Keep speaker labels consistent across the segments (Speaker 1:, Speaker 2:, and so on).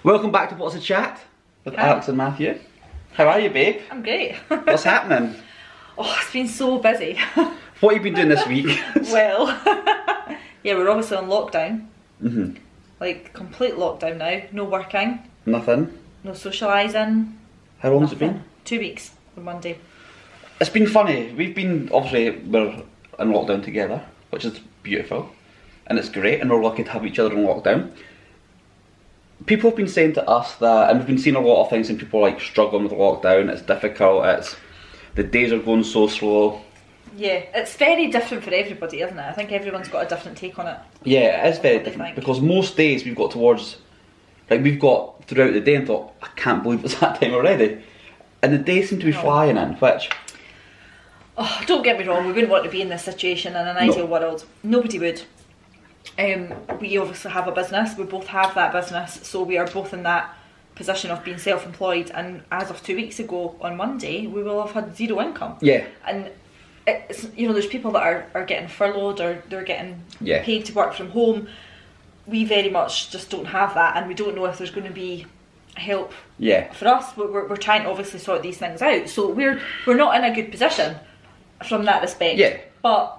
Speaker 1: Welcome back to What's a Chat with
Speaker 2: Hi.
Speaker 1: Alex and Matthew. How are you, babe?
Speaker 2: I'm great.
Speaker 1: What's happening?
Speaker 2: Oh, it's been so busy.
Speaker 1: What have you been doing this week?
Speaker 2: Well, yeah, we're obviously on lockdown.
Speaker 1: Mm-hmm.
Speaker 2: Like, complete lockdown now. No working,
Speaker 1: Nothing.
Speaker 2: no socialising.
Speaker 1: How long has it been?
Speaker 2: 2 weeks on Monday.
Speaker 1: It's been funny. We're in lockdown together, which is beautiful. And it's great, and we're lucky to have each other in lockdown. People have been saying to us that, and we've been seeing a lot of things, and people are like struggling with lockdown, it's difficult, the days are going so slow.
Speaker 2: Yeah, it's very different for everybody, isn't it? I think everyone's got a different take on it.
Speaker 1: Yeah, it is very
Speaker 2: What do you
Speaker 1: different,
Speaker 2: think?
Speaker 1: because most days we've got throughout the day and thought, I can't believe it's that time already. And the days seem to be
Speaker 2: No.
Speaker 1: flying in, which...
Speaker 2: Oh, don't get me wrong, we wouldn't want to be in this situation in an ideal world. Nobody would. We obviously have a business, we both have that business, so we are both in that position of being self-employed, and as of 2 weeks ago on Monday, we will have had zero income.
Speaker 1: Yeah.
Speaker 2: And it's, you know, there's people that are getting furloughed or they're getting
Speaker 1: Yeah.
Speaker 2: paid to work from home. We very much just don't have that, and we don't know if there's going to be help
Speaker 1: Yeah.
Speaker 2: for us. We're trying to obviously sort these things out, so we're not in a good position from that respect.
Speaker 1: Yeah.
Speaker 2: But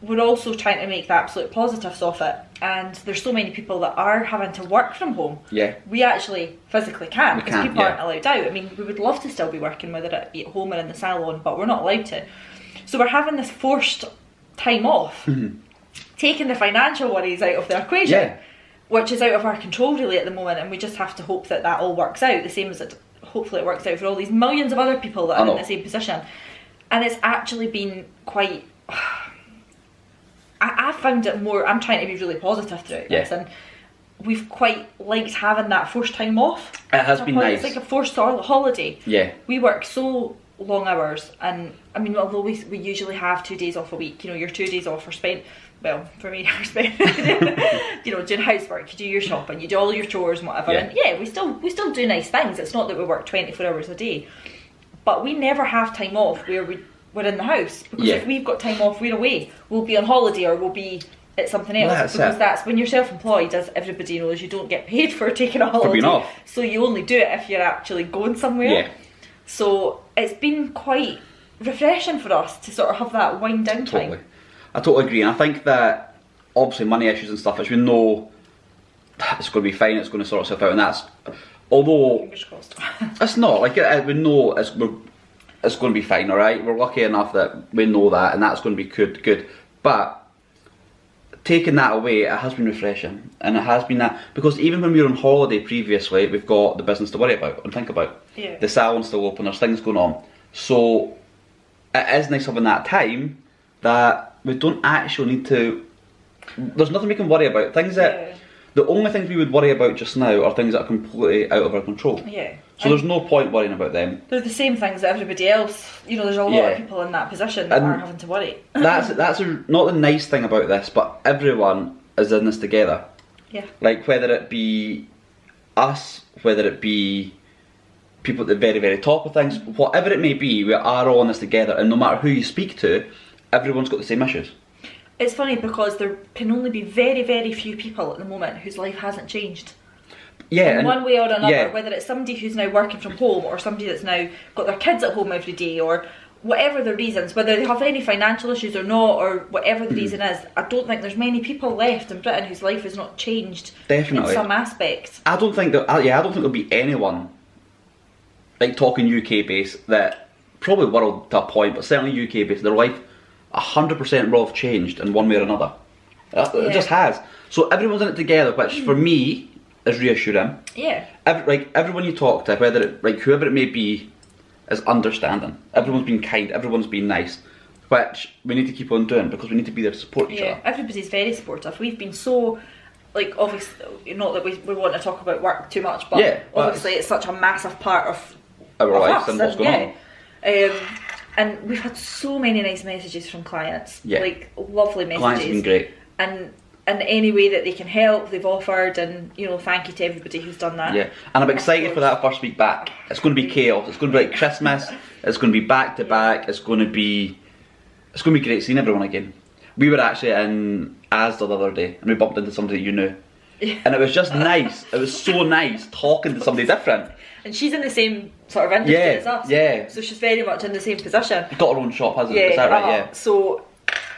Speaker 2: we're also trying to make the absolute positives of it, and there's so many people that are having to work from home.
Speaker 1: Yeah.
Speaker 2: We actually physically can't,
Speaker 1: We
Speaker 2: because
Speaker 1: can't,
Speaker 2: people
Speaker 1: yeah.
Speaker 2: aren't allowed out. I mean, we would love to still be working, whether it be at home or in the salon, but we're not allowed to. So we're having this forced time off, taking the financial worries out of the equation,
Speaker 1: Yeah.
Speaker 2: which is out of our control really at the moment, and we just have to hope that that all works out, the same as it hopefully it works out for all these millions of other people that
Speaker 1: I
Speaker 2: are in
Speaker 1: know.
Speaker 2: the same position. And it's actually been quite... I found it more... I'm trying to be really positive throughout this, and we've quite liked having that forced time off.
Speaker 1: It has been nice.
Speaker 2: It's like a forced holiday.
Speaker 1: Yeah.
Speaker 2: We work so long hours, and I mean, although we usually have 2 days off a week, you know, your 2 days off are spent, well, for me, are spent, you know, doing housework, you do your shopping, you do all your chores and whatever,
Speaker 1: Yeah.
Speaker 2: and yeah, we still do nice things. It's not that we work 24 hours a day, but we never have time off where we're in the house, because
Speaker 1: Yeah.
Speaker 2: if we've got time off, we're away, we'll be on holiday or we'll be at something else.
Speaker 1: Well, that's
Speaker 2: because
Speaker 1: it.
Speaker 2: that's when you're self-employed, as everybody knows, you don't get paid for taking a holiday,
Speaker 1: being off.
Speaker 2: so you only do it if you're actually going somewhere.
Speaker 1: Yeah.
Speaker 2: So it's been quite refreshing for us to sort of have that wind down time.
Speaker 1: Totally. I totally agree, and I think that obviously money issues and stuff, which we know it's going to be fine, it's going to sort itself out, and that's, although
Speaker 2: Fingers crossed.
Speaker 1: it's not, like, we know it's going to be fine, alright? We're lucky enough that we know that, and that's going to be good. But taking that away, it has been refreshing, and it has been that, because even when we were on holiday previously, we've got the business to worry about and think about.
Speaker 2: Yeah.
Speaker 1: The salon's still open, there's things going on. So it is nice having that time that we don't actually need to, there's nothing we can worry about. Things that,
Speaker 2: Yeah.
Speaker 1: the only things we would worry about just now are things that are completely out of our control.
Speaker 2: Yeah.
Speaker 1: So there's no point worrying about them.
Speaker 2: They're the same things that everybody else, you know, there's a lot
Speaker 1: Yeah.
Speaker 2: of people in that position that
Speaker 1: And
Speaker 2: are having to worry.
Speaker 1: That's not the nice thing about this, but everyone is in this together.
Speaker 2: Yeah.
Speaker 1: Like, whether it be us, whether it be people at the very, very top of things, whatever it may be, we are all in this together, and no matter who you speak to, everyone's got the same issues.
Speaker 2: It's funny because there can only be very, very few people at the moment whose life hasn't changed.
Speaker 1: Yeah.
Speaker 2: In
Speaker 1: and-
Speaker 2: one way or another,
Speaker 1: yeah.
Speaker 2: whether it's somebody who's now working from home, or somebody that's now got their kids at home every day, or whatever the reasons, whether they have any financial issues or not, or whatever the reason is, I don't think there's many people left in Britain whose life has not changed
Speaker 1: Definitely.
Speaker 2: in some aspect.
Speaker 1: I don't think there'll be anyone, like, talking UK based, that probably world to a point, but certainly UK based, their life 100% will have changed in one way or another. It
Speaker 2: Yeah.
Speaker 1: just has. So everyone's in it together, which for me is reassuring.
Speaker 2: Yeah.
Speaker 1: Everyone you talk to, whether it, like, whoever it may be, is understanding. Everyone's been kind, everyone's been nice, which we need to keep on doing, because we need to be there to support each
Speaker 2: Yeah,
Speaker 1: other.
Speaker 2: everybody's very supportive. We've been so, like, obviously, not that we want to talk about work too much, but
Speaker 1: Yeah, but
Speaker 2: obviously it's such a massive part of
Speaker 1: Our
Speaker 2: of
Speaker 1: lives
Speaker 2: us,
Speaker 1: and what's going on.
Speaker 2: And we've had so many nice messages from clients,
Speaker 1: Yeah.
Speaker 2: like lovely messages.
Speaker 1: Clients have been great.
Speaker 2: And in any way that they can help, they've offered, and, you know, thank you to everybody who's done that.
Speaker 1: Yeah, and I'm excited for that first week back. It's going to be chaos. It's going to be like Christmas. It's going to be back to back. It's going to be great seeing everyone again. We were actually in Asda the other day, and we bumped into somebody you knew, And it was just nice. It was so nice talking to somebody different.
Speaker 2: And she's in the same sort of industry as us.
Speaker 1: Yeah.
Speaker 2: So she's very much in the same position.
Speaker 1: Got her own shop, hasn't it? Is that right? Yeah.
Speaker 2: So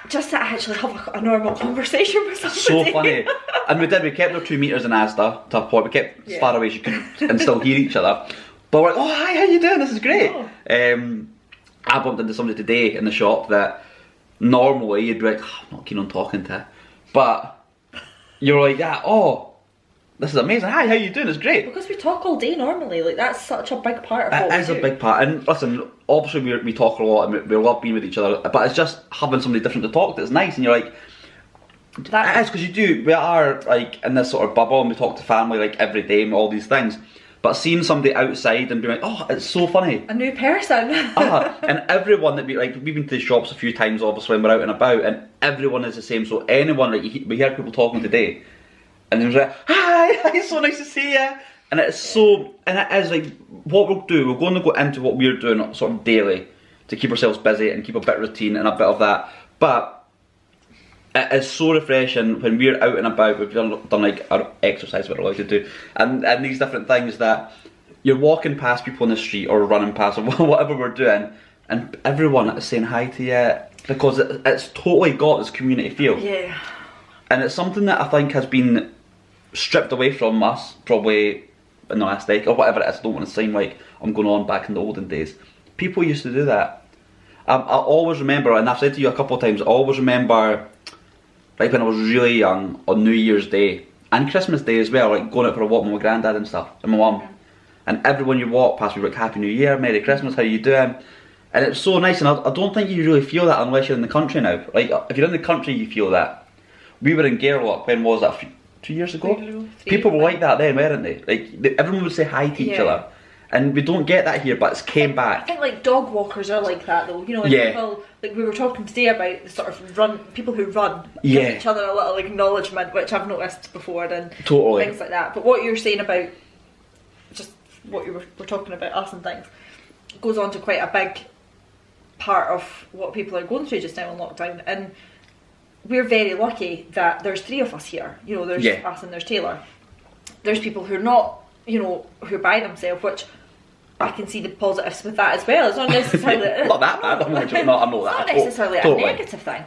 Speaker 2: just to actually have a normal conversation with somebody.
Speaker 1: So funny. And we kept our 2 metres in Asda to a point. We kept as far away as you could and still hear each other. But we're like, oh, hi, how you doing? This is great. Oh. I bumped into somebody today in the shop that normally you'd be like, oh, I'm not keen on talking to. But you're like, yeah, oh, this is amazing. Hi, how you doing? It's great.
Speaker 2: Because we talk all day normally. Like, that's such a big part of what we do. It is
Speaker 1: a big part. And listen, obviously we talk a lot and we love being with each other. But it's just having somebody different to talk to. It's nice. And you're like, it is, because we are like in this sort of bubble and we talk to family like every day and all these things. But seeing somebody outside and being like, oh, it's so funny.
Speaker 2: A new person.
Speaker 1: And everyone that we've been to the shops a few times obviously when we're out and about, and everyone is the same. So anyone, like, we hear people talking today, and they're like, hi, it's so nice to see you. And it's so, and it is like, what we'll do, we're going to go into what we're doing sort of daily to keep ourselves busy and keep a bit of routine and a bit of that. But it is so refreshing when we're out and about. We've done like our exercise we're allowed to do, and these different things that you're walking past people on the street or running past or whatever we're doing, and everyone is saying hi to you, because it's totally got this community feel.
Speaker 2: Yeah.
Speaker 1: And it's something that I think has been stripped away from us probably in the last decade or whatever it is. I don't want to seem like I'm going on back in the olden days. People used to do that. I always remember, and I've said to you a couple of times, I always remember, like when I was really young, on New Year's Day and Christmas Day as well, like going out for a walk with my granddad and stuff, and my mum, and everyone you walk past would be like, Happy New Year, Merry Christmas, how you doing? And it's so nice, and I don't think you really feel that unless you're in the country now. Like, if you're in the country, you feel that. We were in Gairloch, when was that, 2 years ago? People were like that then, weren't they? Like, everyone would say hi to each other. And we don't get that here, but it's came back.
Speaker 2: I think like dog walkers are like that though, you know, and people, like we were talking today about the sort of people who run, give each other a little acknowledgement, which I've noticed before, and things like that. But what you're saying about, just what you were talking about us and things, goes on to quite a big part of what people are going through just now in lockdown. And we're very lucky that there's 3 of us here, you know, there's us and there's Taylor. There's people who are not, you know, who are by themselves, which I can see the positives with that as well. It's not necessarily
Speaker 1: not that bad. I'm not
Speaker 2: it's not necessarily a negative thing.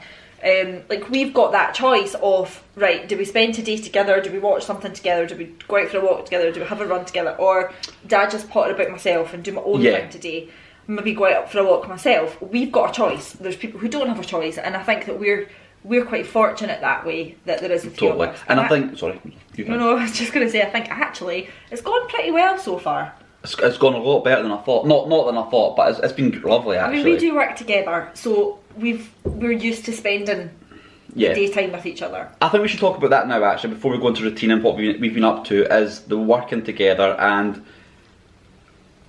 Speaker 2: Like, we've got that choice of, right, do we spend today together, do we watch something together, do we go out for a walk together, do we have a run together, or do I just potter about myself and do my own thing today, maybe go out for a walk myself. We've got a choice. There's people who don't have a choice, and I think that we're quite fortunate that way, that there is a few of us.
Speaker 1: And I think, sorry,
Speaker 2: no, I was just going to say, I think actually it's gone pretty well so far.
Speaker 1: It's gone a lot better than I thought. Not than I thought, but it's been lovely actually.
Speaker 2: I mean, we do work together, so we're used to spending daytime with each other.
Speaker 1: I think we should talk about that now actually, before we go into routine and what we've been up to, is the working together. And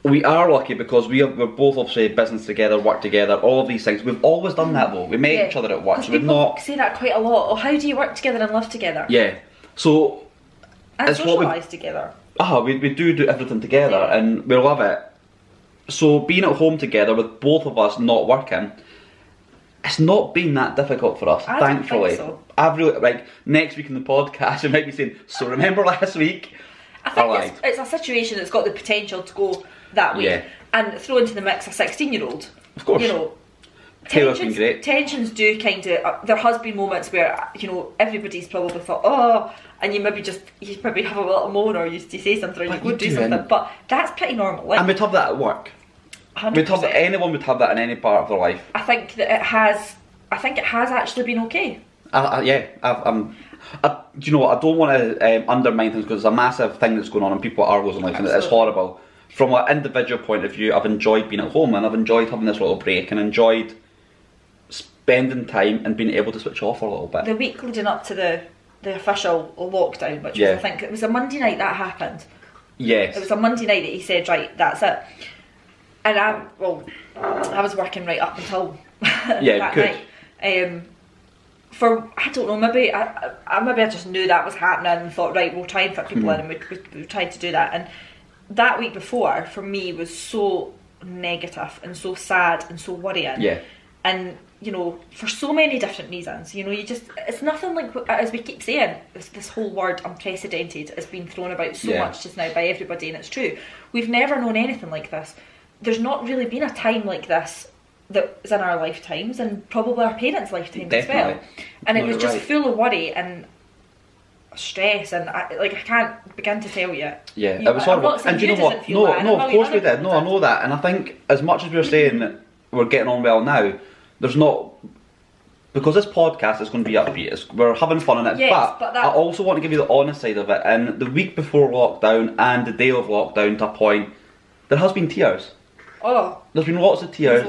Speaker 1: we are lucky because we're both obviously business together, work together, all of these things. We've always done that though. We met each other at work. So we've not
Speaker 2: say that quite a lot. Oh, how do you work together and live together?
Speaker 1: Yeah. So
Speaker 2: and socialise together.
Speaker 1: We do everything together, and we love it. So being at home together with both of us not working, it's not been that difficult for us, thankfully.
Speaker 2: Don't think so.
Speaker 1: I've really, like, next week in the podcast we might be saying, so remember last week?
Speaker 2: I think it's a situation that's got the potential to go that way. And throw into the mix a 16-year-old.
Speaker 1: Of course.
Speaker 2: You know,
Speaker 1: Taylor's been great.
Speaker 2: Tensions do kind of, there has been moments where, you know, everybody's probably thought, oh, and you maybe have a little moan, or you say something, or you go do something, but that's pretty normal. Like,
Speaker 1: and we'd have that at work.
Speaker 2: 100%.
Speaker 1: Anyone would have that in any part of their life.
Speaker 2: I think that it has actually been okay.
Speaker 1: Do you know what, I don't want to undermine things, because it's a massive thing that's going on and people are losing life, and it's horrible. From an individual point of view, I've enjoyed being at home, and I've enjoyed having this little break, and enjoyed spending time and being able to switch off a little bit.
Speaker 2: The week leading up to the official lockdown, which was, I think it was a Monday night that happened.
Speaker 1: Yes.
Speaker 2: It was a Monday night that he said, right, that's it. And I was working right up until that night. I don't know, maybe I just knew that was happening and thought, right, we'll try and fit people in, and we tried to do that. And that week before, for me, was so negative and so sad and so worrying.
Speaker 1: Yeah.
Speaker 2: and you know, for so many different reasons. You know, it's nothing like, as we keep saying, this whole word unprecedented has been thrown about so much just now by everybody, and it's true. We've never known anything like this. There's not really been a time like this that was in our lifetimes, and probably our parents' lifetimes as well. And it was just full of worry and stress, and I can't begin to tell you.
Speaker 1: Yeah, it was horrible. And do you know what? No, of course we did. No, I know that. And I think as much as we were saying that we're getting on well now, there's not, because this podcast is going to be upbeat. We're having fun in it, but I also want to give you the honest side of it. And the week before lockdown and the day of lockdown, to a point, there has been tears.
Speaker 2: Oh,
Speaker 1: there's been lots of tears,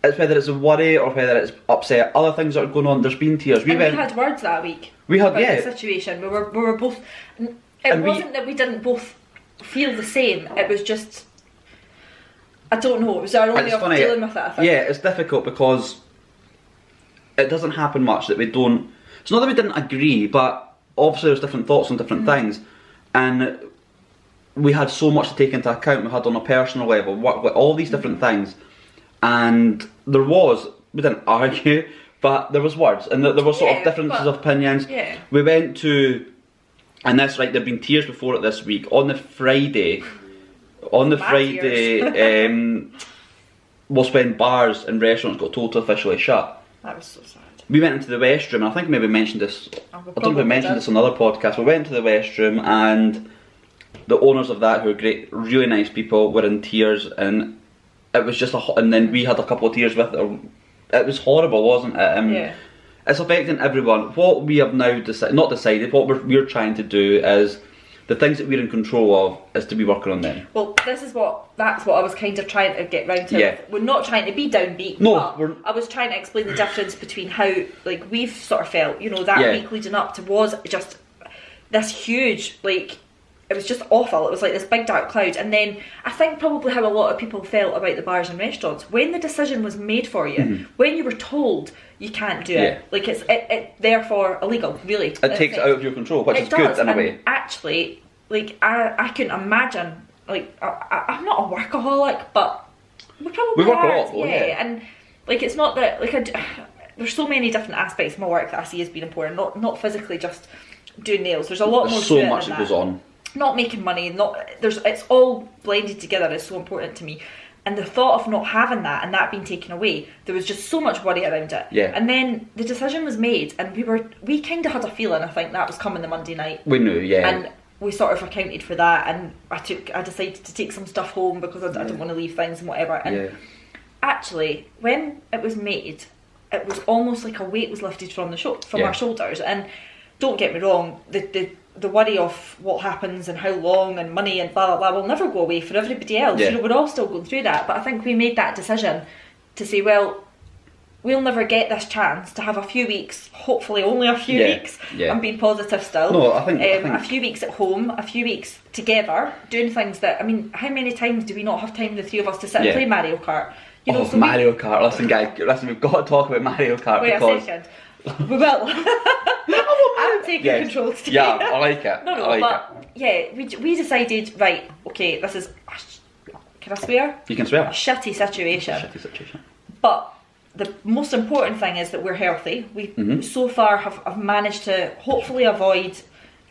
Speaker 1: It's whether it's a worry or whether it's upset, other things that are going on. There's been tears.
Speaker 2: We had words that week.
Speaker 1: We had,
Speaker 2: the situation. We were both. It wasn't that we didn't both feel the same. It was just, I don't know. It was our only way of dealing with it, I think.
Speaker 1: Yeah, it's difficult because it doesn't happen much that we don't. It's not that we didn't agree, but obviously there's different thoughts on different things, and we had so much to take into account. We had on a personal level, all these different things, and we didn't argue, but there was words, and there were sort of differences of opinions.
Speaker 2: Yeah.
Speaker 1: We went to, and that's right, there've been tears before it this week. On the Friday, was when bars and restaurants got told to officially shut.
Speaker 2: That was so sad.
Speaker 1: We went into the restroom, and I think maybe mentioned this. I don't know if we mentioned this on another podcast. We went into the restroom, and the owners of that, who are great, really nice people, were in tears, and it was just and then we had a couple of tears with it. It was horrible, wasn't it?
Speaker 2: Yeah.
Speaker 1: It's affecting everyone. What we have now decided, what we're trying to do is, the things that we're in control of is to be working on them.
Speaker 2: Well, that's what I was kind of trying to get round to.
Speaker 1: Yeah.
Speaker 2: We're not trying to be downbeat.
Speaker 1: No,
Speaker 2: but I was trying to explain the difference between how, like, we've sort of felt, you know, that week leading up to was just this huge, like, it was just awful. It was like this big dark cloud. And then I think probably how a lot of people felt about the bars and restaurants, when the decision was made for you, when you were told you can't do it, like it's therefore illegal, really.
Speaker 1: It takes it out of your control, which is good in a way.
Speaker 2: Actually, like I couldn't imagine, like I'm not a workaholic, but we probably
Speaker 1: work
Speaker 2: are,
Speaker 1: a lot though,
Speaker 2: and like it's not that, like there's so many different aspects of my work that I see as being important, not physically just doing nails. There's a lot more to it
Speaker 1: so much
Speaker 2: than
Speaker 1: that goes on.
Speaker 2: Not making money, it's all blended together is so important to me. And the thought of not having that and that being taken away, there was just so much worry around it.
Speaker 1: Yeah.
Speaker 2: And then the decision was made, and we kind of had a feeling, I think, that was coming the Monday night.
Speaker 1: We knew, yeah.
Speaker 2: And we sort of accounted for that, and I decided to take some stuff home because I didn't want to leave things and whatever. And actually, when it was made, it was almost like a weight was lifted from our shoulders. And don't get me wrong, the worry of what happens and how long and money and blah blah blah will never go away for everybody else. You know, we're all still going through that. But I think we made that decision to say, well, we'll never get this chance to have a few weeks, hopefully only a few weeks. I'm being positive still.
Speaker 1: No, I think
Speaker 2: a few weeks at home, a few weeks together, doing things that, I mean, how many times do we not have time, the three of us, to sit and play Mario Kart? You know,
Speaker 1: Mario Kart. Listen, guys, we've got to talk about Mario Kart.
Speaker 2: Wait a second. We will. I'm taking control today.
Speaker 1: Yeah, I like it.
Speaker 2: We decided, right, okay, this is, can I swear?
Speaker 1: You can swear.
Speaker 2: A shitty situation. But the most important thing is that we're healthy. We so far have managed to hopefully avoid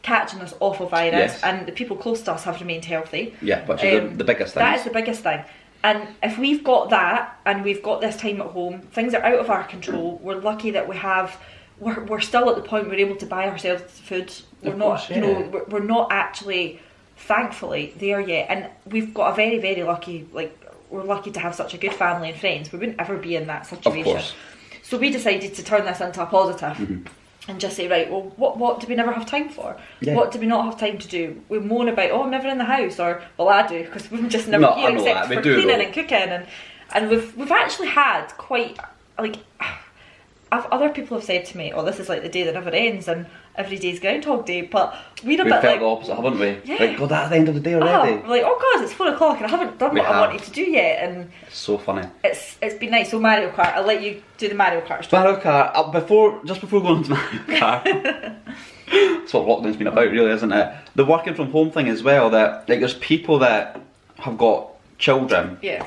Speaker 2: catching this awful virus, and the people close to us have remained healthy.
Speaker 1: Yeah, which is the biggest thing.
Speaker 2: That is the biggest thing. And if we've got that, and we've got this time at home, things are out of our control. We're lucky that we're still at the point we're able to buy ourselves food. We're not actually, thankfully, there yet. And we've got a very, very lucky, we're lucky to have such a good family and friends. We wouldn't ever be in that situation.
Speaker 1: Of course.
Speaker 2: So we decided to turn this into a positive. And just say, right, well, what do we never have time for? Yeah. What do we not have time to do? We moan about, I'm never in the house, or, well, I do, because we're just never here except for cleaning and cooking. And we've actually had quite, other people have said to me, this is like the day that never ends, and every day's Groundhog Day, but we've felt
Speaker 1: the opposite, haven't we?
Speaker 2: Yeah.
Speaker 1: Like, God, that's the end of the day already.
Speaker 2: We're like, oh God, it's 4 o'clock and I haven't done what I wanted to do yet. And
Speaker 1: it's so funny.
Speaker 2: It's been nice. So Mario Kart, I'll let you do the Mario Kart stuff.
Speaker 1: Mario Kart, just before going on to Mario Kart, that's what lockdown's been about, really, isn't it? The working from home thing as well, that, like, there's people that have got children.
Speaker 2: Yeah.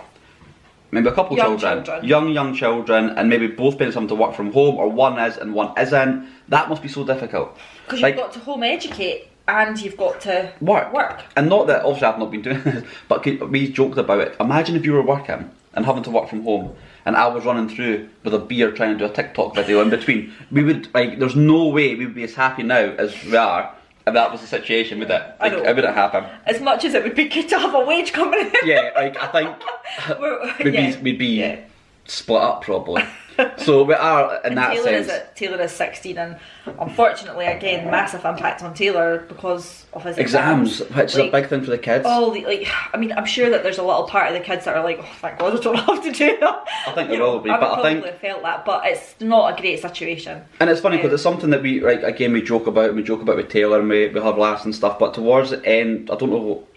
Speaker 1: maybe a couple
Speaker 2: Young
Speaker 1: children, young children, and maybe both parents having to work from home, or one is and one isn't, that must be so difficult.
Speaker 2: Because you've got to home educate and you've got to
Speaker 1: work. And not that, obviously I've not been doing this, but we joked about it. Imagine if you were working and having to work from home, and I was running through with a beer trying to do a TikTok video in between. We would, like, there's no way we would be as happy now as we are if that was the situation, would it? Like, it wouldn't happen.
Speaker 2: As much as it would be good to have a wage coming in.
Speaker 1: Yeah, like, I think we'd be split up probably. So we are in that sense.
Speaker 2: Taylor is 16, and unfortunately, again, massive impact on Taylor because of his exams,
Speaker 1: which is a big thing for the kids.
Speaker 2: I mean, I'm sure that there's a little part of the kids that are like, oh, thank God, I don't have to do that.
Speaker 1: I think there will be, but I think
Speaker 2: have felt that, but it's not a great situation.
Speaker 1: And it's funny because it's something that we, like, again, we joke about with Taylor, and we have laughs and stuff. But towards the end, I don't know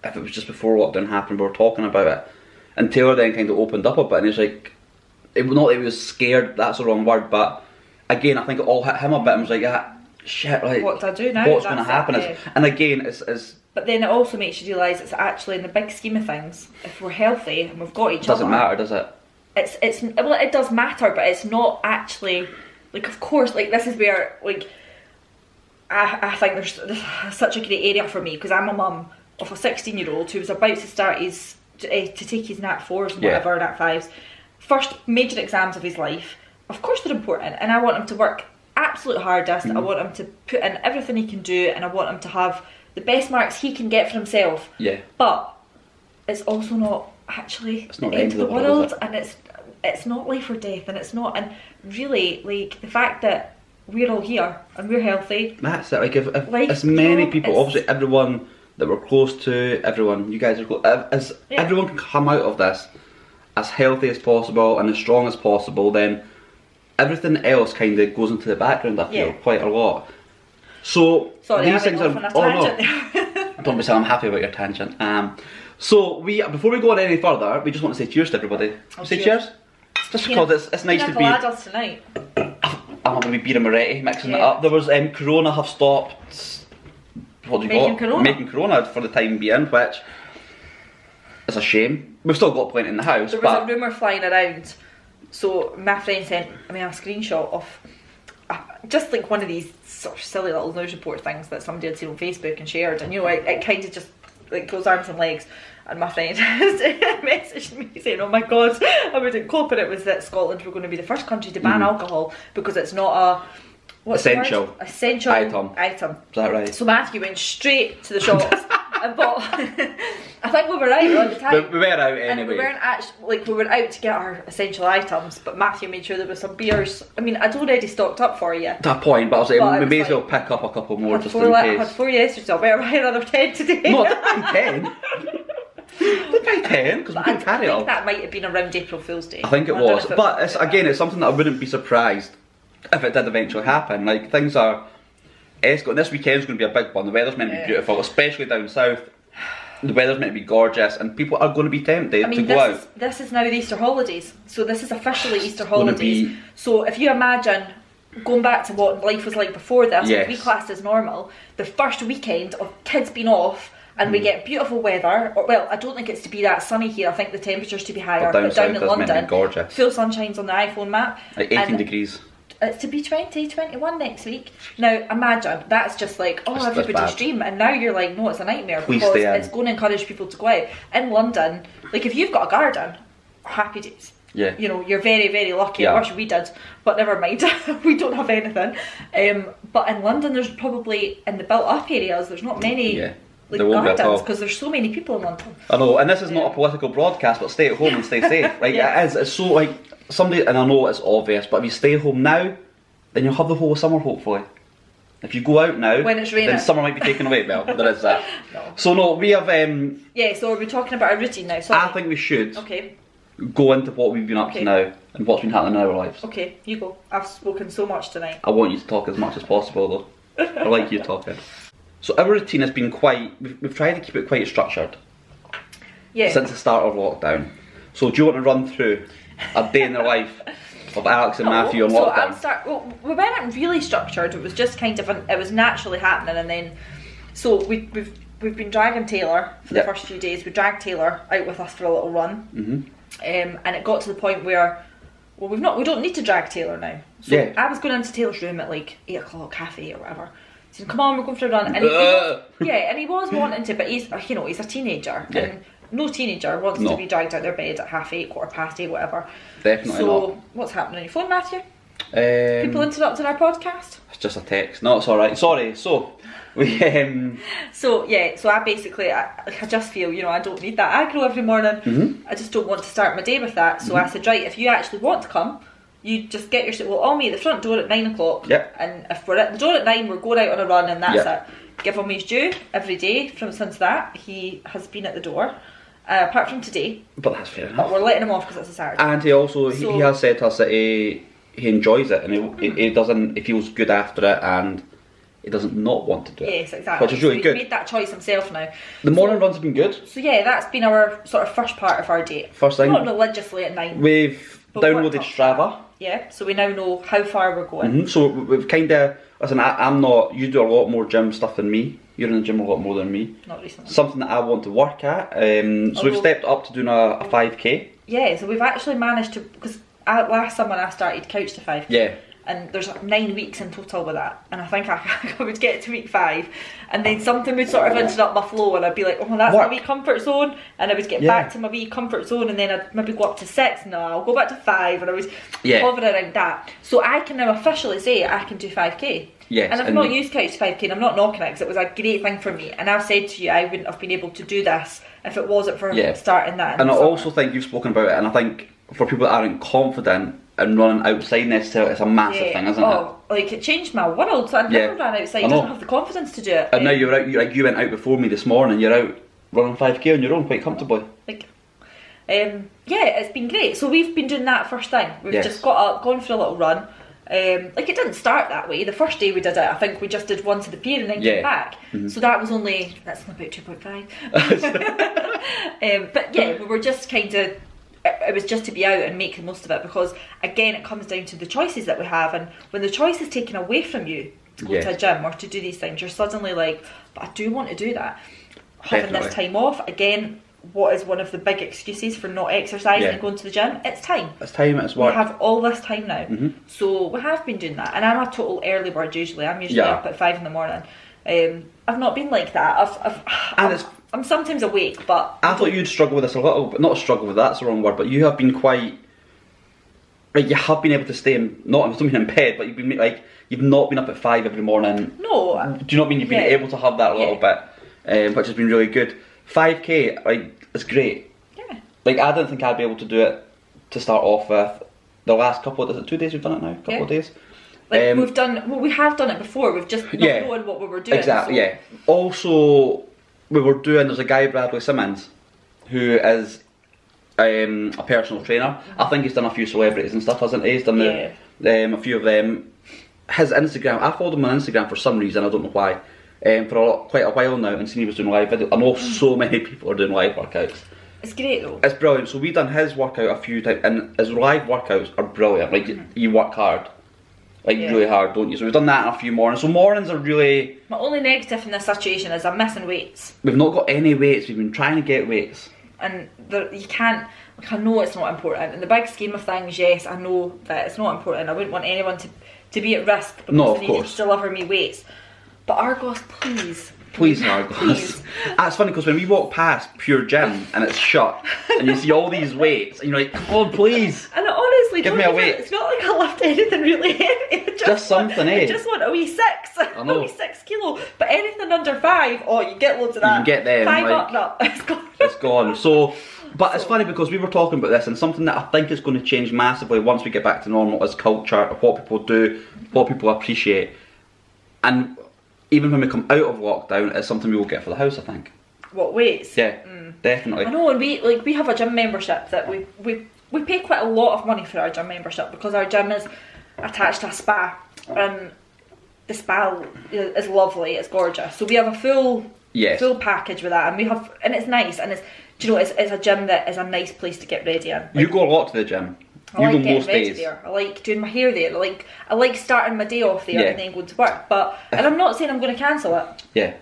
Speaker 1: if it was just before lockdown happened, we were talking about it, and Taylor then kind of opened up a bit, and he's like, not that he was scared, that's the wrong word, but again, I think it all hit him a bit and was like, shit, like,
Speaker 2: what do I do now?
Speaker 1: What's going to happen? And again, it's... But
Speaker 2: then it also makes you realise it's actually, in the big scheme of things, if we're healthy and we've got each other...
Speaker 1: Doesn't matter, does it?
Speaker 2: Well, it does matter, but it's not actually... Like, of course, like, this is where, like, I think there's such a great area for me, because I'm a mum of a 16-year-old who was about to start to take his Nat 4s and whatever, Nat 5s. First major exams of his life. Of course they're important, and I want him to work absolute hardest. I want him to put in everything he can do, and I want him to have the best marks he can get for himself.
Speaker 1: Yeah.
Speaker 2: But it's also not actually the end of the world, and it's not life or death, and it's not. And really, like, the fact that we're all here and we're healthy.
Speaker 1: That's it. Like, if as many people, obviously everyone that we're close to, everyone, you guys are close, everyone can come out of this as healthy as possible and as strong as possible, then everything else kind of goes into the background, I feel, quite a lot. So,
Speaker 2: sorry,
Speaker 1: these things are... Don't be saying I'm happy about your tangent. So, before we go on any further, we just want to say cheers to everybody. Say cheers? Just because it's nice to be...
Speaker 2: tonight.
Speaker 1: I'm having a beer and Moretti, mixing it up. There was Corona have stopped... What do you call it?
Speaker 2: Corona.
Speaker 1: Making Corona for the time being, which is a shame. We've still got plenty in the house.
Speaker 2: There was a rumour flying around. So my friend sent me a screenshot of just like one of these sort of silly little news report things that somebody had seen on Facebook and shared, and it kind of just like goes arms and legs. And my friend messaged me saying, "Oh my God, I wouldn't cope." And it was that Scotland were going to be the first country to ban alcohol because it's not essential item.
Speaker 1: Is that right?
Speaker 2: So Matthew went straight to the shops and bought. I think we were out at the time.
Speaker 1: We were out anyway.
Speaker 2: And we weren't actually, we were out to get our essential items, but Matthew made sure there was some beers. I mean, I'd already stocked up for you.
Speaker 1: At that point, but I was like, we may as well pick up a couple more just in case.
Speaker 2: I had 4 yesterday, so I better buy another 10 today.
Speaker 1: No, I did buy 10. Did buy 10 because we couldn't carry it.
Speaker 2: I think that might have been around April Fool's Day.
Speaker 1: I think it was, but it's something that I wouldn't be surprised if it did eventually happen. Like, things are escalating. This weekend's going to be a big one. The weather's meant to be beautiful, especially down south. The weather's meant to be gorgeous, and people are going to be tempted to go out.
Speaker 2: This is now the Easter holidays, so this is officially Easter holidays. So if you imagine going back to what life was like before this, what we classed as normal, the first weekend of kids being off, and we get beautiful weather. Well, I don't think it's to be that sunny here. I think the temperature's to be higher.
Speaker 1: But down
Speaker 2: in London,
Speaker 1: gorgeous.
Speaker 2: Full sunshine's on the iPhone map.
Speaker 1: Like 18 degrees.
Speaker 2: It's to be 20, 21 next week. Now imagine, that's just like, everybody's dream, and now you're like, no, it's a nightmare because it's going to encourage people to go out. In London, like, if you've got a garden, happy days.
Speaker 1: Yeah.
Speaker 2: You know, you're very, very lucky. I wish we did, but never mind. We don't have anything. But in London, there's probably, in the built up areas, there's not many gardens because there's so many people in London.
Speaker 1: I know, and this is not a political broadcast, but stay at home and stay safe. Right? It is. It's so like somebody, and I know it's obvious, but if you stay home now, then you'll have the whole summer hopefully. If you go out now,
Speaker 2: when it's raining,
Speaker 1: then summer might be taken away. Well, there is that. So we have.
Speaker 2: So are we talking about our routine now? Sorry.
Speaker 1: I think we should.
Speaker 2: Okay.
Speaker 1: Go into what we've been up to now and what's been happening in our lives.
Speaker 2: Okay, you go. I've spoken so much tonight.
Speaker 1: I want you to talk as much as possible though. I like you talking. So our routine has been we've tried to keep it quite structured. Yeah. Since the start of lockdown. So do you want to run through a day in the life of Alex and Matthew on lockdown?
Speaker 2: We weren't really structured. It was just kind of it was naturally happening, and then we've been dragging Taylor for the first few days. We dragged Taylor out with us for a little run. and it got to the point where, well, we don't need to drag Taylor now. So
Speaker 1: Yeah.
Speaker 2: I was going into Taylor's room at like 8 o'clock, half 8 or whatever. He said, come on, we're going for a run. And he was wanting to, but he's a teenager.
Speaker 1: Yeah.
Speaker 2: And no teenager wants to be dragged out of their bed at half 8, 8:15, whatever.
Speaker 1: Definitely
Speaker 2: so,
Speaker 1: not.
Speaker 2: What's happening on your phone, Matthew?
Speaker 1: People
Speaker 2: interrupting our podcast?
Speaker 1: It's just a text. No, it's alright. Sorry. So, we...
Speaker 2: So I basically, I just feel, I don't need that aggro every morning. I just don't want to start my day with that. So I said, right, if you actually want to come, you just get your shit. Well, I'll meet at the front door at 9 o'clock.
Speaker 1: Yep.
Speaker 2: And if we're at the door at 9, we're going out on a run, and that's
Speaker 1: Yep.
Speaker 2: it. Give him his due every day since that. He has been at the door, apart from today.
Speaker 1: But that's fair
Speaker 2: But
Speaker 1: enough.
Speaker 2: we're letting him off because it's a Saturday.
Speaker 1: And he also, he has said to us that he enjoys it, and he doesn't, he feels good after it, and he doesn't not want to do it.
Speaker 2: Yes, exactly.
Speaker 1: Which is really good.
Speaker 2: He's made that choice himself now.
Speaker 1: The morning runs have been good.
Speaker 2: So yeah, that's been our sort of first part of our day.
Speaker 1: First thing.
Speaker 2: Not religiously at 9.
Speaker 1: We've
Speaker 2: But
Speaker 1: downloaded
Speaker 2: what-
Speaker 1: Strava.
Speaker 2: Yeah, so we now know how far we're going.
Speaker 1: So we've kind of, listen, I'm not, you do a lot more gym stuff than me. You're in the gym a lot more than me.
Speaker 2: Not recently.
Speaker 1: Something that I want to work at. So we've stepped up to doing a 5k.
Speaker 2: Yeah, so we've actually managed to, because last summer I started Couch to 5.
Speaker 1: Yeah.
Speaker 2: And there's 9 weeks in total with that. And I think I would get to week 5, and then something would sort of interrupt my flow, and I'd be like, oh, that's my wee comfort zone. And I would get back to my wee comfort zone, and then I'd maybe go up to 6. No, I'll go back to 5, and I was hovering around that. So I can now officially say I can do 5k.
Speaker 1: Yes.
Speaker 2: And I've not used Couch to 5k, and I'm not knocking it, because it was a great thing for me. And I've said to you, I wouldn't have been able to do this if it wasn't for starting that.
Speaker 1: And I also think you've spoken about it, and I think for people that aren't confident in running outside necessarily, it's a massive thing, isn't it?
Speaker 2: Like, it changed my world. So I never ran outside. I don't have the confidence to do it.
Speaker 1: And now you're out. You went out before me this morning. You're out running 5k on your own quite comfortably.
Speaker 2: It's been great. So we've been doing that first thing. We've just got up, gone for a little run. It didn't start that way. The first day we did it, I think we just did one to the pier and then came back. So that was that's about 2.5. But yeah, we were just kind of, it was just to be out and make the most of it, because again, it comes down to the choices that we have, and when the choice is taken away from you to go to a gym or to do these things, you're suddenly like, but I do want to do that. Having this time off, again, what is one of the big excuses for not exercising and going to the gym? It's time.
Speaker 1: It's time, it's work.
Speaker 2: We have all this time now. So we have been doing that, and I'm a total early bird usually. I'm usually up at 5 in the morning. I've not been like that. I'm sometimes awake, but
Speaker 1: I thought you'd struggle with this a little, but not struggle with that's the wrong word, but you have been quite, like, you have been able to stay in, I don't mean in bed, but you've been like, you've not been up at 5 every morning.
Speaker 2: No.
Speaker 1: Do you not mean you've been able to have that a little bit, which has been really good. 5k, like, it's great.
Speaker 2: Yeah.
Speaker 1: Like, I didn't think I'd be able to do it to start off with. The last couple of, is it 2 days we've done it now? Couple of days.
Speaker 2: Like, we have done it before, we've just not known what we were doing.
Speaker 1: Exactly, Also, there's a guy, Bradley Simmons, who is a personal trainer. I think he's done a few celebrities and stuff, hasn't he? He's done a few of them. His Instagram, I followed him on Instagram for some reason, I don't know why, for quite a while now, and seen he was doing live videos. I know so many people are doing live workouts.
Speaker 2: It's great though.
Speaker 1: It's brilliant. So we've done his workout a few times, and his live workouts are brilliant. Like, you work hard. Like, really hard, don't you? So we've done that in a few mornings. So mornings are really...
Speaker 2: My only negative in this situation is I'm missing weights.
Speaker 1: We've not got any weights. We've been trying to get weights.
Speaker 2: And you can't... Like, I know it's not important. In the big scheme of things, yes, I know that it's not important. I wouldn't want anyone to be at risk because they need to deliver me weights. But Argos, please.
Speaker 1: Please, Argos.
Speaker 2: Please.
Speaker 1: That's funny, because when we walk past Pure Gym and it's shut, and you see all these weights, and you're like, come on, please.
Speaker 2: And honestly,
Speaker 1: give me a weight.
Speaker 2: It's not like I lift anything really heavy.
Speaker 1: Just something,
Speaker 2: I just want a wee 6.
Speaker 1: I know.
Speaker 2: A wee 6 kilo. But anything under 5, you get loads of that.
Speaker 1: You can get them.
Speaker 2: 5
Speaker 1: like,
Speaker 2: up, no, it's gone.
Speaker 1: It's gone. So, but it's funny because we were talking about this, and something that I think is going to change massively once we get back to normal is culture of what people do, what people appreciate. And even when we come out of lockdown, it's something we will get for the house, I think.
Speaker 2: What, weights?
Speaker 1: Yeah, definitely.
Speaker 2: I know, and we have a gym membership that we pay quite a lot of money for our gym membership, because our gym is attached to a spa, and the spa is lovely, it's gorgeous. So we have a full package with that, and it's nice, and it's a gym that is a nice place to get ready in. Like,
Speaker 1: you go a lot to the gym.
Speaker 2: I like getting ready there. I like doing my hair there. I like starting my day off there and then going to work. And I'm not saying I'm going to cancel it.
Speaker 1: Yeah.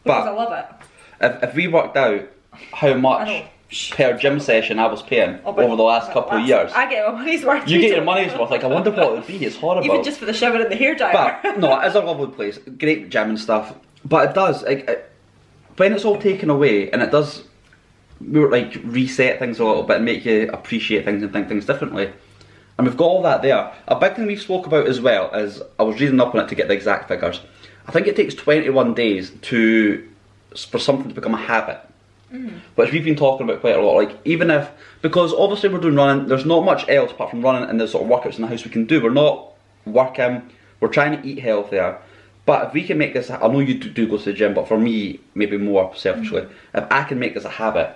Speaker 2: Because I love it.
Speaker 1: If we worked out how much per gym session I was paying over the last couple of years.
Speaker 2: I get my money's worth.
Speaker 1: You get your money's worth. Like, I wonder what it would be. It's horrible.
Speaker 2: Even just for the shower and the hairdryer.
Speaker 1: But no, it is a lovely place. Great gym and stuff. But it does, when it's all taken away, and it does, like, reset things a little bit and make you appreciate things and think things differently. And we've got all that there. A big thing we've spoke about as well is, I was reading up on it to get the exact figures. I think it takes 21 days for something to become a habit. Which we've been talking about quite a lot. Like, even if, because obviously we're doing running, there's not much else apart from running and the sort of workouts in the house we can do. We're not working, we're trying to eat healthier. But if we can make this, I know you do go to the gym, but for me, maybe more selfishly, if I can make this a habit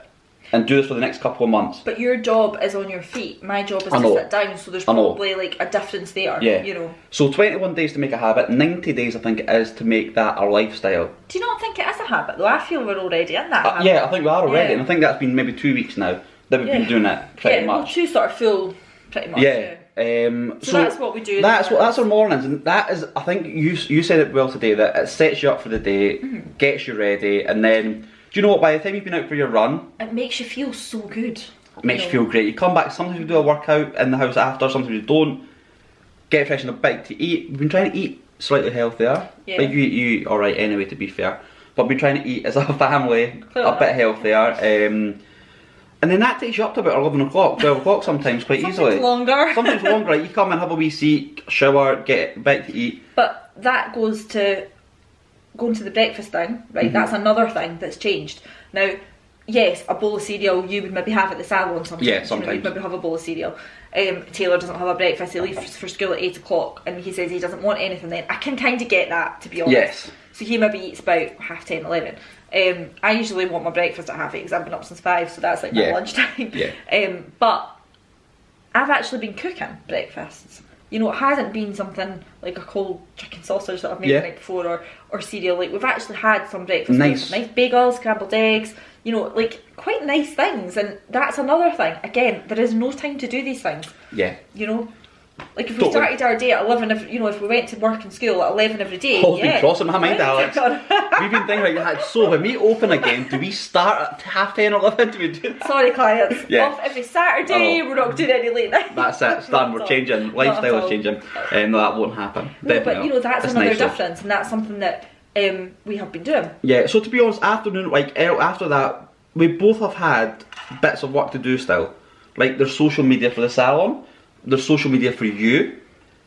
Speaker 1: and do this for the next couple of months.
Speaker 2: But your job is on your feet. My job is to sit down, so there's probably like a difference there.
Speaker 1: Yeah.
Speaker 2: You know.
Speaker 1: So 21 days to make a habit, 90 days I think it is to make that a lifestyle.
Speaker 2: Do you not think it is a habit though? I feel we're already in that habit.
Speaker 1: Yeah, I think we are already, and I think that's been maybe 2 weeks now that we've been doing it pretty much.
Speaker 2: Well, 2 sort of full, pretty much.
Speaker 1: Yeah.
Speaker 2: So that's what we do.
Speaker 1: That's our mornings, and that is, I think you said it well today, that it sets you up for the day, gets you ready, and then, do you know what, by the time you've been out for your run,
Speaker 2: it makes you feel so good.
Speaker 1: It makes you feel great. You come back, sometimes you do a workout in the house after, sometimes you don't, get fresh in a bite to eat. We've been trying to eat slightly healthier.
Speaker 2: Yeah.
Speaker 1: Like, you eat alright anyway, to be fair, but we've been trying to eat as a family a bit healthier. And then that takes you up to about 11 o'clock, 12 o'clock sometimes quite easily.
Speaker 2: Longer.
Speaker 1: Sometimes longer. You come and have a wee seat, shower, get back to eat.
Speaker 2: But that goes to going to the breakfast thing, right? That's another thing that's changed. Now, yes, a bowl of cereal you would maybe have at the salon sometimes.
Speaker 1: Yeah, sometimes.
Speaker 2: You'd maybe have a bowl of cereal. Taylor doesn't have a breakfast, he leaves for school at 8 o'clock and he says he doesn't want anything then. I can kind of get that, to be honest.
Speaker 1: Yes.
Speaker 2: So he maybe eats about 10:30, 11. I usually want my breakfast at 8:30 because I've been up since 5, so that's like my lunchtime.
Speaker 1: Yeah.
Speaker 2: But I've actually been cooking breakfasts. You know, it hasn't been something like a cold chicken sausage that I've made the night before, or cereal. Like, we've actually had some breakfast.
Speaker 1: Nice
Speaker 2: Bagels, scrambled eggs, you know, like quite nice things. And that's another thing. Again, there is no time to do these things.
Speaker 1: Yeah.
Speaker 2: You know? Like, if we started our day at 11, if we went to work and school at 11 every day,
Speaker 1: been crossing my mind, Alex. We've been thinking like that. So when we open again, do we start at 10:30 or 11? Do we do that?
Speaker 2: Sorry, clients. Off every Saturday. We're not doing any late night.
Speaker 1: That's it. It's done. We're changing. Lifestyle is changing. No, that won't happen.
Speaker 2: No, but you know, that's another difference, and that's something that we have been doing.
Speaker 1: Yeah. So to be honest, after that, we both have had bits of work to do still. Like, there's social media for the salon. There's social media for you.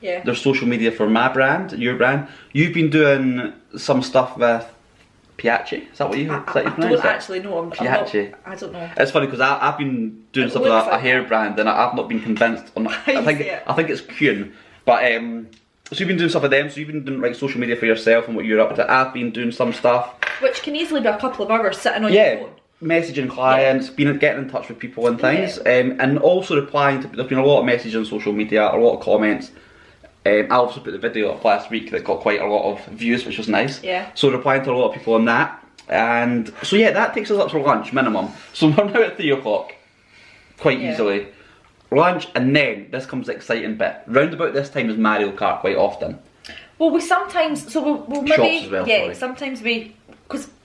Speaker 2: Yeah.
Speaker 1: There's social media for my brand, your brand. You've been doing some stuff with Piachi. Is that what you pronounce it?
Speaker 2: I don't actually know.
Speaker 1: Piachi.
Speaker 2: I don't know.
Speaker 1: It's funny because I've been doing stuff with a hair brand, and I've not been convinced. I think it's Kuhn. But so you've been doing stuff with them. So you've been doing like social media for yourself and what you're up to. I've been doing some stuff,
Speaker 2: which can easily be a couple of hours sitting on your phone.
Speaker 1: Messaging clients, getting in touch with people and things, and also replying to. There's been a lot of messages on social media, a lot of comments. I also put the video up last week that got quite a lot of views, which was nice.
Speaker 2: Yeah.
Speaker 1: So replying to a lot of people on that, and so that takes us up to lunch minimum. So we're now at 3 o'clock, quite easily. Lunch, and then this comes the exciting bit. Round about this time is Mario Kart quite often.
Speaker 2: Well, we sometimes we'll maybe
Speaker 1: shops as well, sorry.
Speaker 2: Sometimes we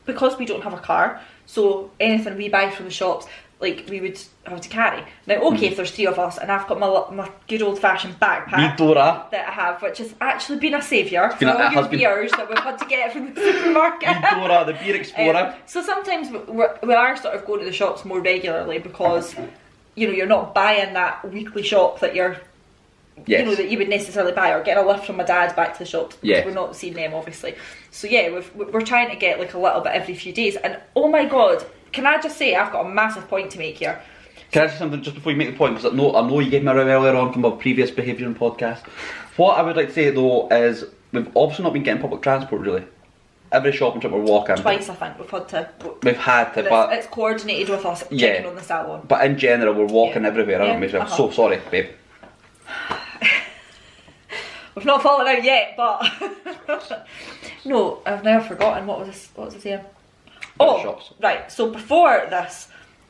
Speaker 2: because we don't have a car. So anything we buy from the shops, like, we would have to carry. Now, if there's 3 of us, and I've got my good old-fashioned backpack that I have, which has actually been a saviour for all your beers that we've had to get from the supermarket.
Speaker 1: Dora, the Beer Explorer.
Speaker 2: So sometimes we are sort of going to the shops more regularly because, you know, you're not buying that weekly shop that you're... You know, that you would necessarily buy, or getting a lift from my dad back to the shop. We're not seeing them, obviously. So we're trying to get like a little bit every few days. And oh my god, can I just say, I've got a massive point to make here.
Speaker 1: Can I say something just before you make the point? Because I know you gave me a row earlier on from my previous behaviour and podcast. What I would like to say though is we've obviously not been getting public transport really. Every shopping trip we're walking.
Speaker 2: Twice, I think we've had to,
Speaker 1: but
Speaker 2: it's coordinated with us checking on the salon.
Speaker 1: But in general, we're walking everywhere, aren't we? So sorry, babe.
Speaker 2: We've not fallen out yet, but no, I've now forgotten what was I saying.
Speaker 1: Shops.
Speaker 2: Right. So before this,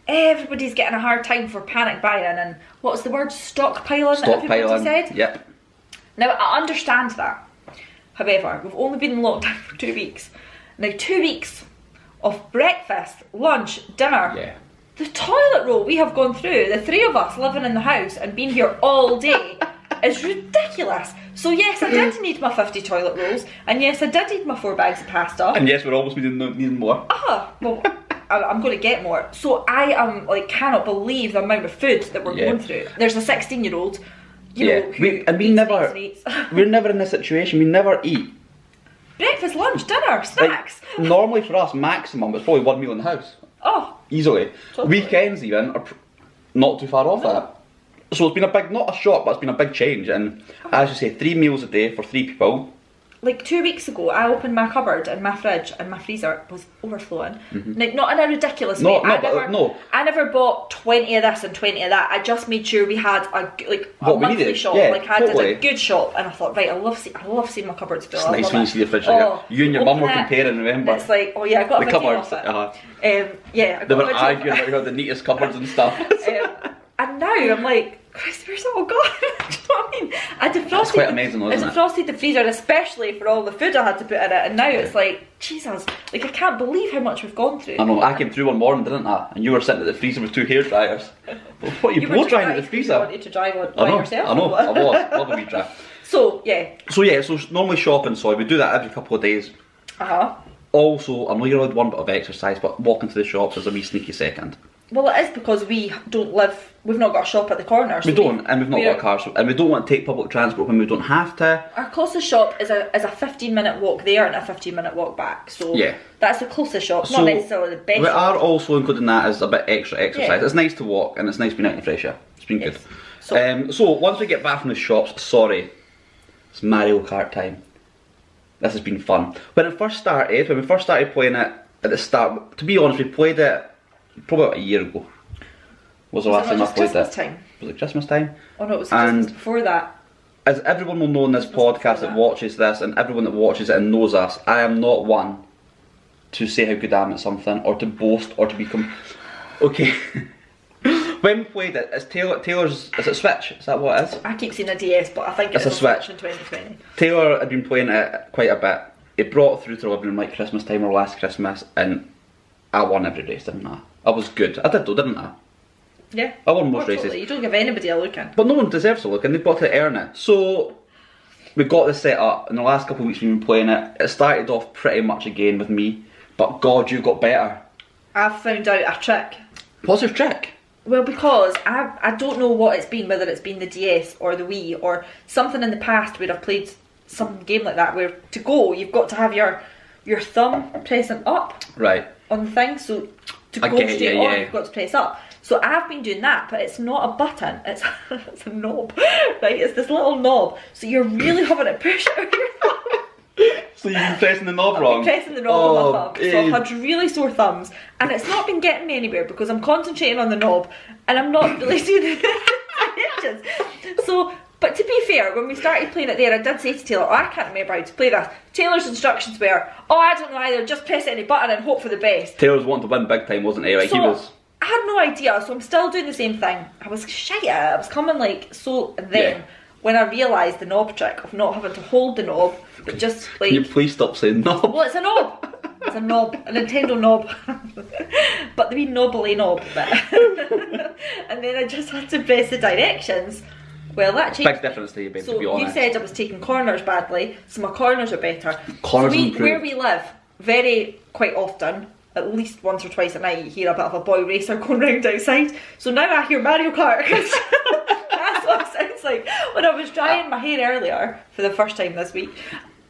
Speaker 2: everybody's getting a hard time for panic buying and what was the word? Stockpiling. That everybody said.
Speaker 1: Yep.
Speaker 2: Now I understand that. However, we've only been in lockdown for 2 weeks. Now 2 weeks of breakfast, lunch, dinner.
Speaker 1: Yeah.
Speaker 2: The toilet roll we have gone through, the three of us living in the house and being here all day, is ridiculous. So yes, I did need my 50 toilet rolls, and yes, I did need my 4 bags of pasta.
Speaker 1: And yes, we're almost needing more.
Speaker 2: Well, I'm going to get more. So I like cannot believe the amount of food that we're going through. There's a 16-year-old, you know, who
Speaker 1: we're never in this situation. We never eat.
Speaker 2: Breakfast, lunch, dinner, snacks.
Speaker 1: Like, normally for us, maximum, it's probably 1 meal in the house.
Speaker 2: Oh.
Speaker 1: Easily.
Speaker 2: Totally.
Speaker 1: Weekends even are not too far off that. So it's been a big, not a shock, but it's been a big change. And as you say, 3 meals a day for 3 people.
Speaker 2: Like 2 weeks ago, I opened my cupboard and my fridge and my freezer was overflowing. Like, not in a ridiculous way. I never bought 20 of this and 20 of that. I just made sure we had a monthly shop.
Speaker 1: Yeah,
Speaker 2: like I did a good shop, and I thought, right, I love seeing my cupboards fill.
Speaker 1: It's nice when you see the fridge. You and your mum were comparing, remember?
Speaker 2: It's like, oh yeah, I got a video
Speaker 1: cupboards.
Speaker 2: of it.
Speaker 1: They were arguing about who had the neatest cupboards and stuff.
Speaker 2: And now I'm like, Christ, where's it all gone? Do you know what I mean? I defrosted.
Speaker 1: That's quite amazing, though, isn't it?
Speaker 2: I defrosted the freezer, especially for all the food I had to put in it, and now it's like, Jesus, like I can't believe how much we've gone through.
Speaker 1: I know, I came through one morning, didn't I? And you were sitting at the freezer with 2 hair dryers. What are you blow drying at the freezer?
Speaker 2: You wanted to dry one by yourself?
Speaker 1: I know, I was. Love a wee dry.
Speaker 2: So
Speaker 1: normally shopping, so we do that every couple of days. Also, I know you're allowed one bit of exercise, but walking to the shops is a wee sneaky second.
Speaker 2: Well, it is because we've not got a shop at the corner. So
Speaker 1: we've not got a car, and we don't want to take public transport when we don't have to.
Speaker 2: Our closest shop is a 15-minute walk there and a 15-minute walk back. So that's the closest shop, not necessarily the best.
Speaker 1: We are also including that as a bit extra exercise. It's nice to walk, and it's nice being out in the fresh air. It's been good. So once we get back from the shops, it's Mario Kart time. This has been fun. When we first started playing it at the start, to be honest, we played it probably about a year ago. Was the last time I played it? Was it Christmas time?
Speaker 2: Oh no, it was Christmas before that.
Speaker 1: As everyone will know in this podcast that watches this, and everyone that watches it and knows us, I am not one to say how good I am at something, or to boast, or to become... Okay. When we played it, it's Taylor's... Is it Switch? Is that what it is?
Speaker 2: I keep saying a DS, but I think it's a Switch in 2020.
Speaker 1: Taylor had been playing it quite a bit. It brought it through to living room like Christmas time or last Christmas, and I won every race, didn't I? I was good. I did though, didn't I?
Speaker 2: Yeah.
Speaker 1: I won most races.
Speaker 2: You don't give anybody a look in.
Speaker 1: But no one deserves a look in, they've got to earn it. So, we got this set up. In the last couple of weeks we've been playing it. It started off pretty much again with me, but God, you got better.
Speaker 2: I've found out a trick.
Speaker 1: What's your trick?
Speaker 2: Well, because I don't know what it's been, whether it's been the DS or the Wii or something in the past where I've played some game like that, where to go you've got to have your thumb pressing up on the thing, so to go straight on you've got to press up. So I've been doing that, but it's not a button, it's a knob, right? It's this little knob, so you're really having to push it with your thumb.
Speaker 1: So you've been pressing the knob wrong?
Speaker 2: I've been pressing the knob with my thumb, so I've had really sore thumbs, and it's not been getting me anywhere because I'm concentrating on the knob and I'm not really doing the directions. So, but to be fair, when we started playing it there, I did say to Taylor, I can't remember how to play this. Taylor's instructions were, I don't know either, just press any button and hope for the best.
Speaker 1: Taylor's wanting to win big time, wasn't he? Like,
Speaker 2: so,
Speaker 1: he was...
Speaker 2: I had no idea, so I'm still doing the same thing. I was shite at it, I was coming like, so then, when I realised the knob trick of not having to hold the knob, but just like...
Speaker 1: Can you please stop saying knob?
Speaker 2: Well, it's a knob. It's a knob, a Nintendo knob. But the wee knobbly knob bit. And then I just had to press the directions. Well, that changed.
Speaker 1: Big difference to you, babe, to be honest.
Speaker 2: You said I was taking corners badly, so my corners are better.
Speaker 1: Corners
Speaker 2: so where we live, quite often, at least once or twice a night, you hear a bit of a boy racer going round outside. So now I hear Mario Kart. That's what it sounds like. When I was drying my hair earlier for the first time this week,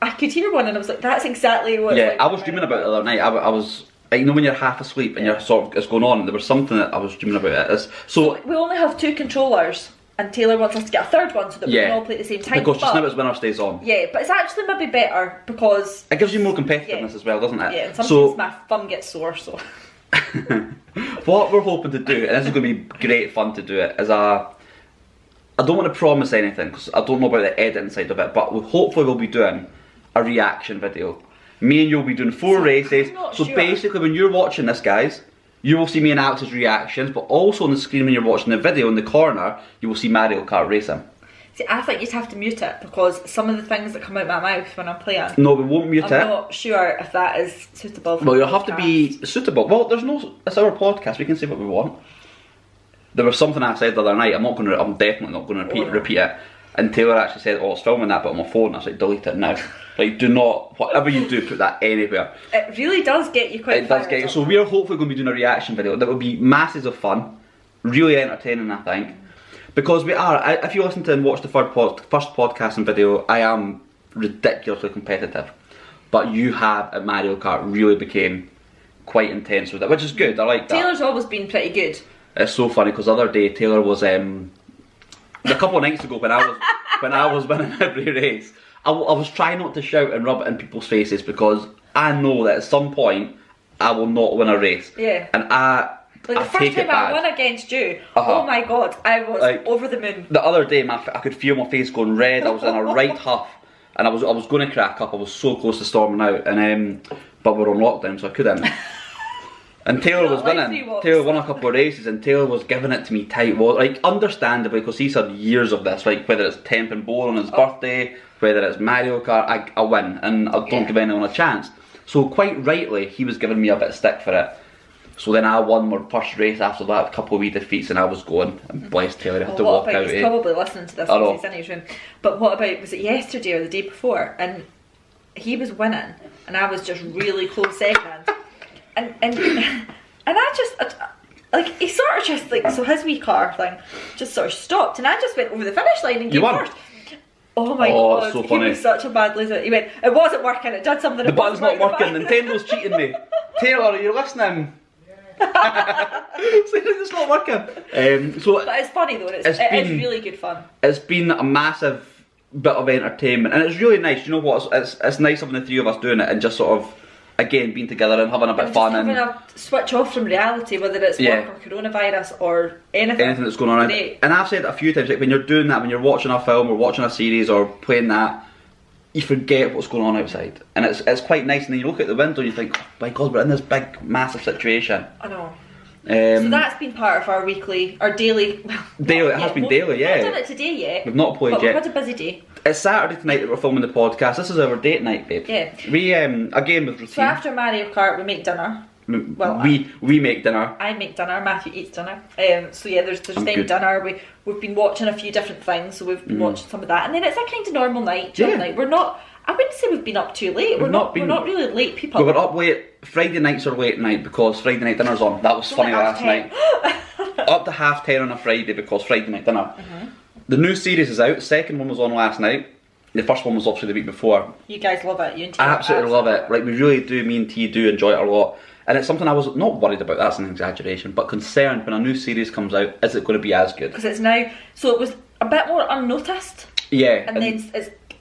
Speaker 2: I could hear one and I was like, that's exactly what it's like.
Speaker 1: I was dreaming about it the other night. I was, you know, when you're half asleep and you're sort of, it's going on, there was something that I was dreaming about it. So
Speaker 2: we only have 2 controllers, and Taylor wants us to get a third one so that we can all play at the same time.
Speaker 1: Because just now it's winner stays on.
Speaker 2: Yeah, but it's actually maybe better because...
Speaker 1: It gives you more competitiveness as well, doesn't it?
Speaker 2: Yeah, and sometimes my thumb gets sore, so...
Speaker 1: What we're hoping to do, and this is going to be great fun to do it, is I don't want to promise anything because I don't know about the editing side of it, but hopefully we'll be doing a reaction video. Me and you will be doing 4 races. So basically when you're watching this, guys, you will see me and Alex's reactions, but also on the screen when you're watching the video in the corner, you will see Mario Kart racing.
Speaker 2: See, I think you'd have to mute it because some of the things that come out my mouth when I'm playing.
Speaker 1: No, we won't mute it.
Speaker 2: I'm not sure if that is suitable for
Speaker 1: Well, you'll have to be suitable. Well, it's our podcast, we can say what we want. There was something I said the other night, I'm definitely not going to repeat it. And Taylor actually said, oh, I was filming that, but on my phone. I was like, delete it now. Like, do not, whatever you do, put that anywhere.
Speaker 2: It really does get you quite fired up.
Speaker 1: So we're hopefully going to be doing a reaction video that will be masses of fun, really entertaining, I think. Because we are, if you listen to and watch the first podcast and video, I am ridiculously competitive. But you have, at Mario Kart, really became quite intense with it, which is good, I like that.
Speaker 2: Taylor's always been pretty good.
Speaker 1: It's so funny, because the other day, Taylor was, a couple of nights ago when I was winning every race, I was trying not to shout and rub it in people's faces because I know that at some point I will not win a race.
Speaker 2: Yeah.
Speaker 1: And I
Speaker 2: the first time I won against you, oh my god, I was over the moon.
Speaker 1: The other day, I could feel my face going red. I was in a right huff, and I was going to crack up. I was so close to storming out, and but we're on lockdown, so I couldn't. And Taylor was winning. Taylor won a couple of races, and Taylor was giving it to me tight. Well, like, understandably, because he's had years of this. Like, whether it's Temp and Bowl on his birthday, whether it's Mario Kart, I win, and I don't give anyone a chance. So quite rightly, he was giving me a bit of stick for it. So then I won my first race after that, a couple of wee defeats, and I was going. And bless Taylor, I had to walk out.
Speaker 2: He's probably listening to this because he's in his room. But what about, was it yesterday or the day before? And he was winning, and I was just really close second. And I just, like, he sort of just, like, so his wee car thing just sort of stopped, and I just went over the finish line and came first. Oh my god,
Speaker 1: so funny.
Speaker 2: He was such a bad loser. He went, it wasn't working, it did something.
Speaker 1: The button's not working, Nintendo's cheating me. Taylor, are you listening? It's not working.
Speaker 2: But it's funny though, it is really good fun.
Speaker 1: It's been a massive bit of entertainment, and it's really nice. You know what? It's nice having the three of us doing it and just sort of, again, being together and having a bit of fun.
Speaker 2: Having a switch off from reality, whether it's work or coronavirus or anything
Speaker 1: that's going on. And I've said it a few times, like when you're doing that, when you're watching a film or watching a series or playing that, you forget what's going on outside, and it's quite nice. And then you look at the window and you think, oh my god, we're in this big, massive situation.
Speaker 2: I know. So that's been part of our daily.
Speaker 1: Daily, it has been daily, yeah.
Speaker 2: We've not done it today yet.
Speaker 1: We've not played
Speaker 2: but
Speaker 1: yet.
Speaker 2: We've had a busy day.
Speaker 1: It's Saturday tonight that we're filming the podcast. This is our date night, babe.
Speaker 2: Yeah.
Speaker 1: We again with routine.
Speaker 2: So after Mario Kart, we make dinner.
Speaker 1: Well, we make dinner.
Speaker 2: I make dinner. Matthew eats dinner. So yeah, there's then dinner. We've been watching a few different things. So we've been watching some of that, and then it's a kind of normal night, chill night. We're not. I wouldn't say we've been up too late. We're not really late people.
Speaker 1: We were up late. Friday nights are late night because Friday night dinner's on. That was funny last night. Up to 10:30 on a Friday because Friday night dinner. The new series is out. The second one was on last night. The first one was obviously the week before.
Speaker 2: You guys love it. You and T.
Speaker 1: I absolutely love it. Like, we really do. Me and T do enjoy it a lot. And it's something I was not worried about, that's an exaggeration, but concerned when a new series comes out, is it going to be as good?
Speaker 2: Because it's now, so it was a bit more unnoticed.
Speaker 1: Yeah.
Speaker 2: And then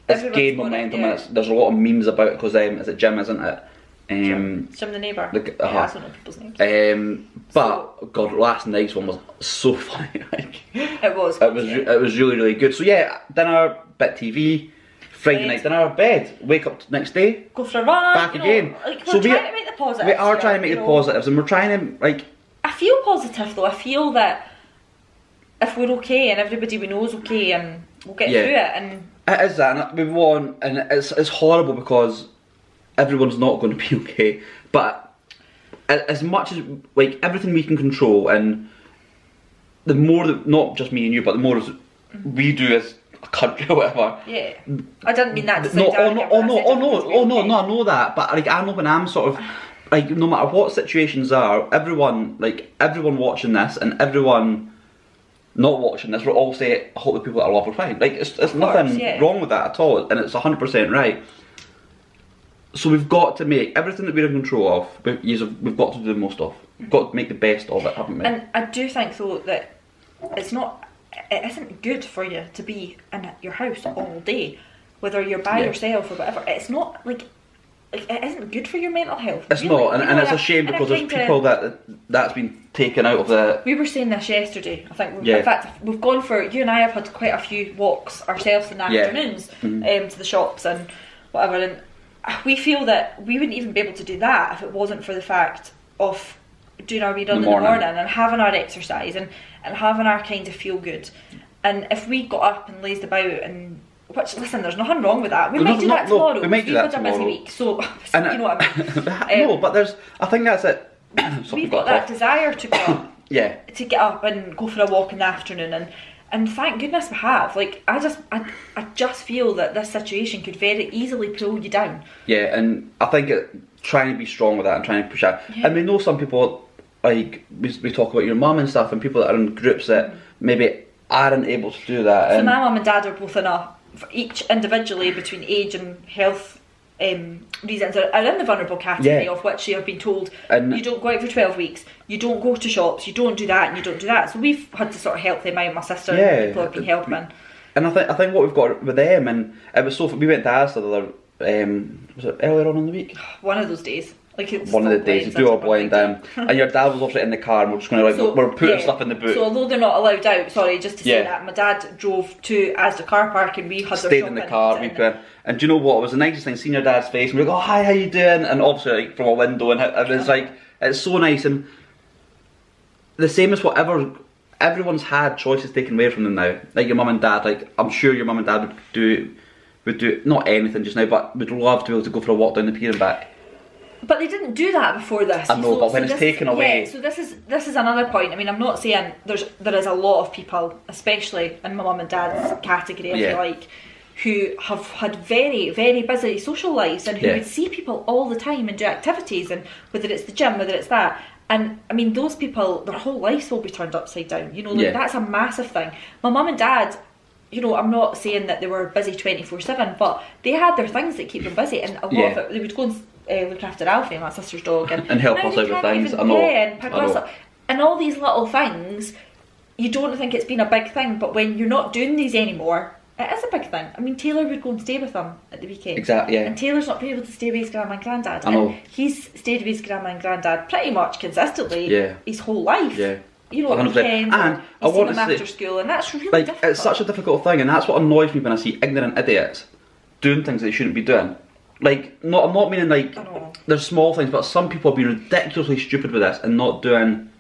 Speaker 1: it's gained momentum, and there's a lot of memes about it, because it's a Jim, isn't it?
Speaker 2: Jim the neighbour. I don't know people's names.
Speaker 1: But God, last night's one was so funny. Like,
Speaker 2: it was.
Speaker 1: It was really, really good. So yeah, dinner, bit TV, Friday night dinner, bed, wake up next day,
Speaker 2: go for a run,
Speaker 1: back again.
Speaker 2: Like, we're trying to make the positives.
Speaker 1: We are trying to make the positives, and we're trying to, like.
Speaker 2: I feel positive though. I feel that if we're okay and everybody we know is okay, and we'll get through it. And
Speaker 1: it is that, and we won, and it's horrible because everyone's not going to be okay. But as much as, like, everything we can control, and the more that, not just me and you, but the more we do as a country or whatever.
Speaker 2: Yeah, I didn't mean that to
Speaker 1: no, I know that, but like, I know when I'm sort of, like, no matter what situations are, everyone watching this and everyone not watching this will all say, I hope the people that I love are fine. Like, it's nothing wrong with that at all, and it's 100% right. So we've got to make everything that we're in control of, we've got to do the most of. We've got to make the best of it, haven't we?
Speaker 2: And I do think though that it isn't good for you to be in your house all day, whether you're by yourself or whatever. It's not like it isn't good for your mental health.
Speaker 1: It's really not, and it's a shame because there's people that's been taken out of the.
Speaker 2: We were saying this yesterday. I think in fact we've gone for, you and I have had quite a few walks ourselves in the afternoons to the shops and whatever, and we feel that we wouldn't even be able to do that if it wasn't for the fact of doing our wee run in the morning and having our exercise and having our kind of feel good. And if we got up and lazed about and which, listen, there's nothing wrong with that. We
Speaker 1: No,
Speaker 2: might do that tomorrow.
Speaker 1: we might do that
Speaker 2: We've had a busy
Speaker 1: tomorrow.
Speaker 2: week, so
Speaker 1: And
Speaker 2: you know what I mean.
Speaker 1: no, but there's. I think that's it.
Speaker 2: We've got that desire to get up,
Speaker 1: Yeah.
Speaker 2: to get up and go for a walk in the afternoon, and thank goodness we have. Like, I just feel that this situation could very easily pull you down.
Speaker 1: Yeah, and I think trying to be strong with that and trying to push out.
Speaker 2: Yeah.
Speaker 1: And we know some people, like, we talk about your mum and stuff, and people that are in groups that maybe aren't able to do that.
Speaker 2: So
Speaker 1: And
Speaker 2: my mum and dad are both in each individually between age and health reasons are in the vulnerable category, of which you have been told
Speaker 1: And-
Speaker 2: you don't go out for 12 weeks, you don't go to shops, you don't do that and you don't do that. So we've had to sort of help them out, my sister and people have been helping.
Speaker 1: And I think what we've got with them, and it was so, we went to Asda the other, was it earlier on in the week?
Speaker 2: One of those days. Like, it's
Speaker 1: One of the days, you do all blind down, and your dad was obviously in the car, and we're just going to, like, we're putting stuff in the boot.
Speaker 2: So although they're not allowed out, sorry, just to say that, my dad drove to Asda car park and we had their
Speaker 1: Stayed in the car, and do you know what? It was the nicest thing, seeing your dad's face, and we go, oh, hi, how you doing? And obviously, like, from a window, and it was like, it's so nice, and the same as whatever, everyone's had choices taken away from them now. Like your mum and dad, like, I'm sure your mum and dad would do, not anything just now, but would love to be able to go for a walk down the pier and back.
Speaker 2: But they didn't do that before this.
Speaker 1: I know, but when it's taken away.
Speaker 2: Yeah, so this is another point. I mean, I'm not saying there is a lot of people, especially in my mum and dad's category, if you like, who have had very, very busy social lives and who would see people all the time and do activities, and whether it's the gym, whether it's that. And I mean, those people, their whole lives will be turned upside down. You know, like, that's a massive thing. My mum and dad, you know, I'm not saying that they were busy 24/7, but they had their things that keep them busy, and a lot of it, they would go and look after Alfie, my sister's dog, and
Speaker 1: help us out with things.
Speaker 2: and pick us up, and all these little things. You don't think it's been a big thing, but when you're not doing these anymore, it is a big thing. I mean, Taylor would go and stay with them at the weekend.
Speaker 1: Exactly, yeah.
Speaker 2: And Taylor's not been able to stay with his grandma and granddad.
Speaker 1: I know.
Speaker 2: And he's stayed with his grandma and granddad pretty much consistently his whole life.
Speaker 1: Yeah.
Speaker 2: You know,
Speaker 1: 100%.
Speaker 2: weekends,
Speaker 1: And
Speaker 2: he's
Speaker 1: I want
Speaker 2: seen
Speaker 1: to
Speaker 2: them
Speaker 1: say,
Speaker 2: after school, and that's really
Speaker 1: like,
Speaker 2: difficult.
Speaker 1: it's such a difficult thing, and that's what annoys me when I see ignorant idiots doing things they shouldn't be doing. Like, I'm not meaning, like, there's small things, but some people have been ridiculously stupid with this and not doing,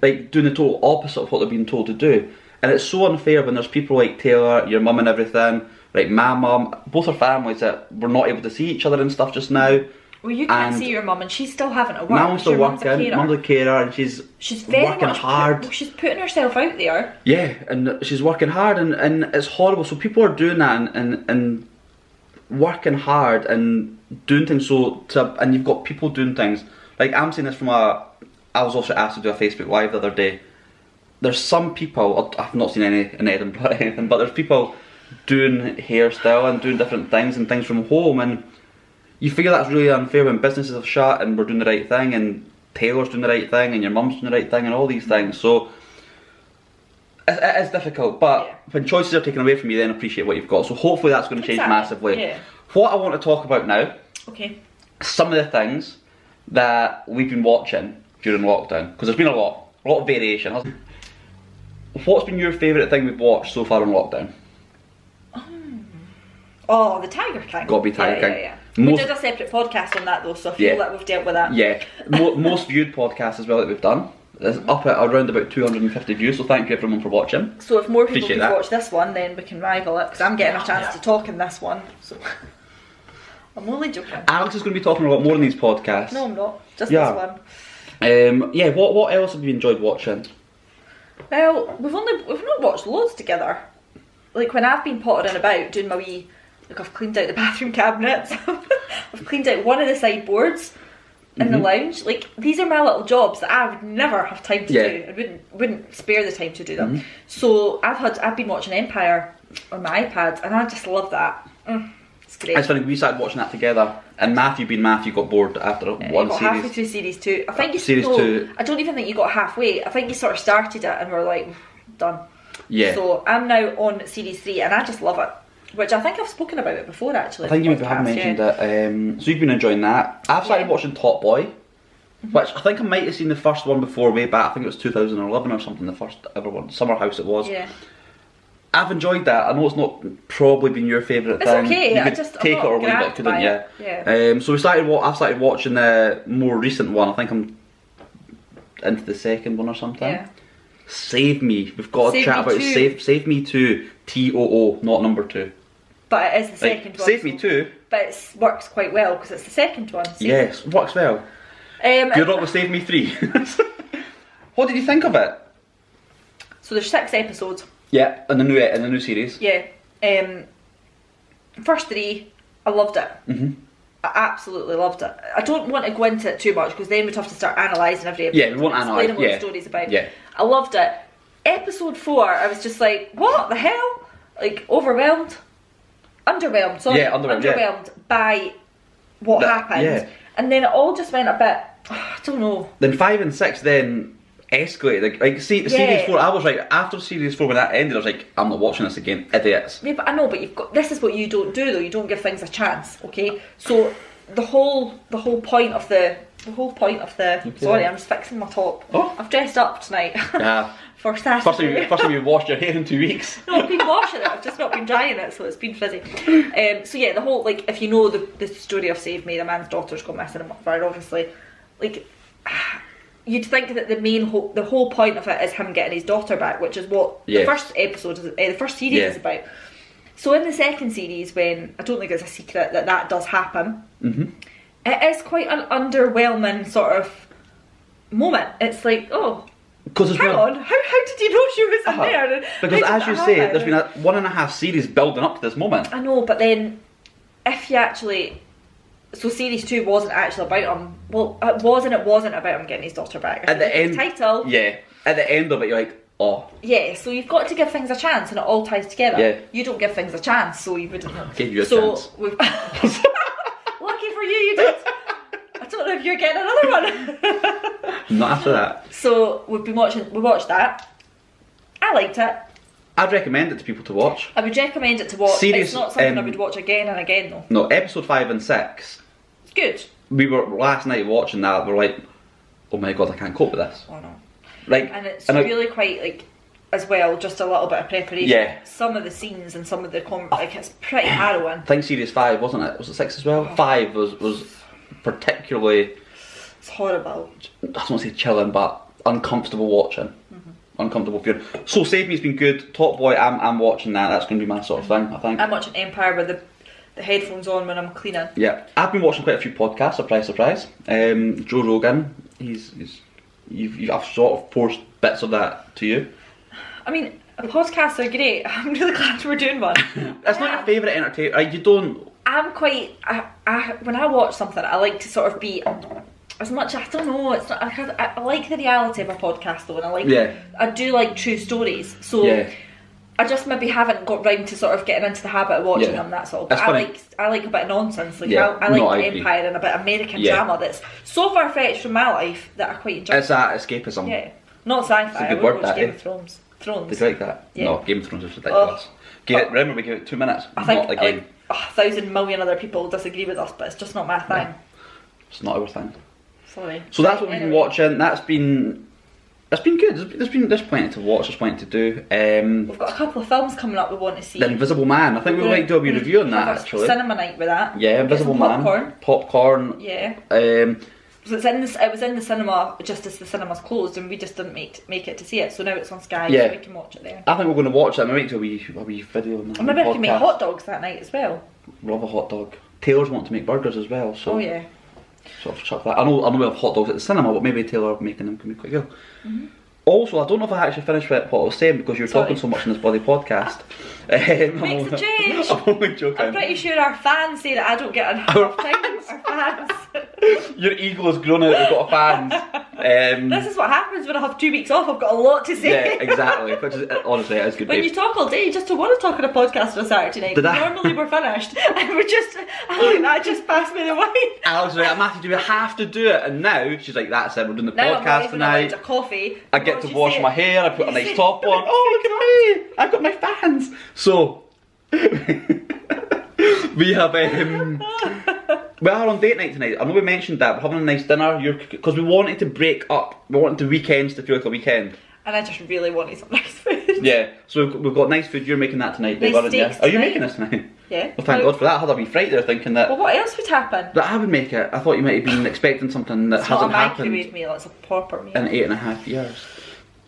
Speaker 1: like, doing the total opposite of what they're being told to do. And it's so unfair when there's people like Taylor, your mum and everything, like my mum, both are families that we're not able to see each other and stuff just now.
Speaker 2: Well, you can't see your mum, and she's still having to work.
Speaker 1: My mum's still working, mum's a carer, and she's
Speaker 2: very
Speaker 1: working
Speaker 2: much
Speaker 1: hard.
Speaker 2: She's putting herself out there.
Speaker 1: Yeah, and she's working hard, and it's horrible. So people are doing that and working hard and doing things and you've got people doing things. Like, I'm saying this I was also asked to do a Facebook Live the other day. There's some people, I've not seen any in Edinburgh or anything, but there's people doing hairstyle and doing different things and things from home, and you feel that's really unfair when businesses have shut and we're doing the right thing, and Taylor's doing the right thing, and your mum's doing the right thing, and all these things. So it is difficult, but when choices are taken away from you, then appreciate what you've got. So hopefully that's going to change massively.
Speaker 2: Yeah.
Speaker 1: What I want to talk about now, some of the things that we've been watching during lockdown, because there's been a lot of variation. What's been your favourite thing we've watched so far in lockdown?
Speaker 2: Oh, the Tiger King.
Speaker 1: Got to be Tiger King.
Speaker 2: Yeah. We did a separate podcast on that though, so I feel like we've dealt with that.
Speaker 1: Yeah, most viewed podcast as well that we've done. It's up at around about 250 views, so thank you everyone for watching.
Speaker 2: So if more people watch this one, then we can rival it, because I'm getting a chance to talk in this one. So I'm only joking.
Speaker 1: Alex is going to be talking a lot more in these podcasts.
Speaker 2: No, I'm not. Just this one.
Speaker 1: What else have you enjoyed watching?
Speaker 2: Well, we've not watched loads together. Like, when I've been pottering about doing my wee, like, I've cleaned out the bathroom cabinets, I've cleaned out one of the sideboards in the lounge. Like, these are my little jobs that I would never have time to do. I wouldn't spare the time to do them. So I've been watching Empire on my iPad, and I just love that. It's great.
Speaker 1: It's funny, we started watching that together, and Matthew got bored after one
Speaker 2: got
Speaker 1: series.
Speaker 2: halfway through series 2. I think
Speaker 1: series 2.
Speaker 2: I don't even think you got halfway. I think you sort of started it and we're like, done.
Speaker 1: Yeah.
Speaker 2: So I'm now on series 3, and I just love it. Which I think I've spoken about it before, actually.
Speaker 1: I think you maybe have mentioned it. So you've been enjoying that. I've started watching Top Boy, which I think I might have seen the first one before, way back. I think it was 2011 or something, the first ever one. Summer House it was.
Speaker 2: Yeah.
Speaker 1: I've enjoyed that. I know it's not probably been your favourite thing.
Speaker 2: It's okay.
Speaker 1: You could take it or leave it, couldn't you?
Speaker 2: Yeah.
Speaker 1: So I've started watching the more recent one. I think I'm into the second one or something.
Speaker 2: Yeah.
Speaker 1: Save Me. We've got to
Speaker 2: Save
Speaker 1: chat
Speaker 2: Me
Speaker 1: about
Speaker 2: 2.
Speaker 1: Save Me 2. TOO, not number 2.
Speaker 2: But it is the second one.
Speaker 1: Save Me 2.
Speaker 2: But it works quite well because it's the second one.
Speaker 1: Yes, works well. Good luck with Save Me 3. What did you think of it?
Speaker 2: So there's 6 episodes.
Speaker 1: Yeah, in the new series.
Speaker 2: Yeah. First 3, I loved it. I absolutely loved it. I don't want to go into it too much because then we'd have to start analysing every episode.
Speaker 1: Yeah, we won't analyse.
Speaker 2: Explaining what the story's about.
Speaker 1: Yeah.
Speaker 2: I loved it. Episode 4, I was just like, what the hell? Like, overwhelmed? Underwhelmed, sorry.
Speaker 1: Yeah, underwhelmed
Speaker 2: by what happened.
Speaker 1: Yeah.
Speaker 2: And then it all just went a bit, I don't know.
Speaker 1: Then 5 and 6 then escalated. Like see, series 4, I was like, after series 4 when that ended, I was like, I'm not watching this again, idiots.
Speaker 2: Yeah, but I know, but you've got, this is what you don't do though, you don't give things a chance, okay? So the whole point of the sorry, I'm just fixing my top.
Speaker 1: Oh.
Speaker 2: I've dressed up tonight.
Speaker 1: Yeah.
Speaker 2: For Saturday.
Speaker 1: First time you washed your hair in 2 weeks.
Speaker 2: No, I've been washing it, I've just not been drying it, so it's been frizzy. So yeah, the whole, like, if you know the story of Save Me, the man's daughter's gone missing and whatever, obviously, like, you'd think that the whole point of it is him getting his daughter back, which is what the first episode, the first series is about. So in the second series, when, I don't think it's a secret that does happen, it is quite an underwhelming sort of moment. It's like, oh, hang on, how did you know she was in there?
Speaker 1: Because as you say, there's been a 1.5 series building up to this moment.
Speaker 2: I know, but then if you actually, so series 2 wasn't actually about him. Well, it wasn't about him getting his daughter back.
Speaker 1: At the end,
Speaker 2: title.
Speaker 1: Yeah. At the end of it, you're like, oh.
Speaker 2: Yeah, so you've got to give things a chance, and it all ties together.
Speaker 1: Yeah.
Speaker 2: You don't give things a chance, so you wouldn't know.
Speaker 1: Gave you a chance.
Speaker 2: We've lucky for you did. I don't know if you're getting another one.
Speaker 1: Not after that.
Speaker 2: So we watched that. I liked it.
Speaker 1: I'd recommend it to people to watch.
Speaker 2: I would recommend it to watch. It's not something I would watch again and again though.
Speaker 1: No, episode 5 and 6.
Speaker 2: It's good.
Speaker 1: We were last night watching that. We're like, oh my god, I can't cope with this.
Speaker 2: Oh no.
Speaker 1: Like,
Speaker 2: and it's really quite like, as well, just a little bit of preparation.
Speaker 1: Yeah.
Speaker 2: Some of the scenes and some of the like, it's pretty harrowing.
Speaker 1: I think series 5, wasn't it? Was it 6 as well?
Speaker 2: Oh.
Speaker 1: 5 was particularly.
Speaker 2: It's horrible.
Speaker 1: I don't want to say chilling, but uncomfortable watching. Uncomfortable viewing. So Save Me's been good. Top Boy, I'm watching that. That's going to be my sort of thing, I think.
Speaker 2: I'm watching Empire with the headphones on when I'm cleaning.
Speaker 1: Yeah, I've been watching quite a few podcasts. Surprise. Joe Rogan. I've sort of forced bits of that to you.
Speaker 2: I mean, podcasts are great. I'm really glad we're doing one.
Speaker 1: It's not your favourite entertainment. Like, you don't.
Speaker 2: I'm quite. When I watch something, I like to sort of be. As much, I don't know, it's not, I like the reality of a podcast though, and I do like true stories, so I just maybe haven't got round to sort of getting into the habit of watching them, that's all. But I like a bit of nonsense, like I like Empire and a bit of American drama that's so far-fetched from my life that I quite enjoy.
Speaker 1: It's that escapism.
Speaker 2: Yeah, not sci-fi,
Speaker 1: it's a good word,
Speaker 2: watch Game of Thrones.
Speaker 1: Did you like that?
Speaker 2: Yeah.
Speaker 1: No, Game of Thrones is ridiculous. Remember we gave it 2 minutes,
Speaker 2: I think
Speaker 1: not the game.
Speaker 2: Like 1,000 million other people disagree with us, but it's just not my thing.
Speaker 1: Yeah. It's not our thing.
Speaker 2: Sorry.
Speaker 1: So that's what we've been watching. It's been good. There's plenty to watch. There's plenty to do.
Speaker 2: We've got a couple of films coming up we want to see.
Speaker 1: The Invisible Man. I think we might do a wee review on that actually.
Speaker 2: Cinema night with that.
Speaker 1: Yeah, Invisible Man. Popcorn.
Speaker 2: Yeah. So it was in the cinema just as the cinemas closed, and we just didn't make it to see it. So now it's on Sky, so we can watch it there.
Speaker 1: I think we're going to watch it. I might do a wee video on that.
Speaker 2: Or maybe I can make hot dogs that night as well.
Speaker 1: Love a hot dog. Taylor's wanting to make burgers as well, so.
Speaker 2: Oh yeah.
Speaker 1: Sort of chuck that. I know we have hot dogs at the cinema, but maybe Taylor making them can be quite good. Also, I don't know if I actually finished what I was saying because you were talking so much in this bloody podcast.
Speaker 2: Makes a change.
Speaker 1: I'm only joking.
Speaker 2: I'm pretty sure our fans say that I don't get enough time. Our fans.
Speaker 1: Your ego has grown out. We've got fans.
Speaker 2: This is what happens when I have 2 weeks off. I've got a lot to say.
Speaker 1: Yeah, exactly. Which is honestly, it is good.
Speaker 2: When you talk all day, just to want to talk on a podcast on a Saturday night. Normally we're finished, and we're just. I just passed me the wine. I was like, Matthew, do we have to do it? And now she's like, that's it. We're doing the podcast tonight. A coffee.
Speaker 1: I get to wash my hair. I put a nice top on. Oh, look at me! I've got my fans. So we have we are on date night tonight. I know we mentioned that. We're having a nice dinner. Because we wanted to break up. We wanted the weekends to feel like a weekend. And I just really wanted some nice food. Yeah. So we've got nice food. You're making that tonight, nice aren't you? Are you making this tonight? Yeah. Well, thank God for that. I had a wee fright there thinking that. Well, what else would happen? That I would make it. I thought you might have been expecting something that hasn't happened. It's not a microwave meal. It's a proper meal. In 8.5 years.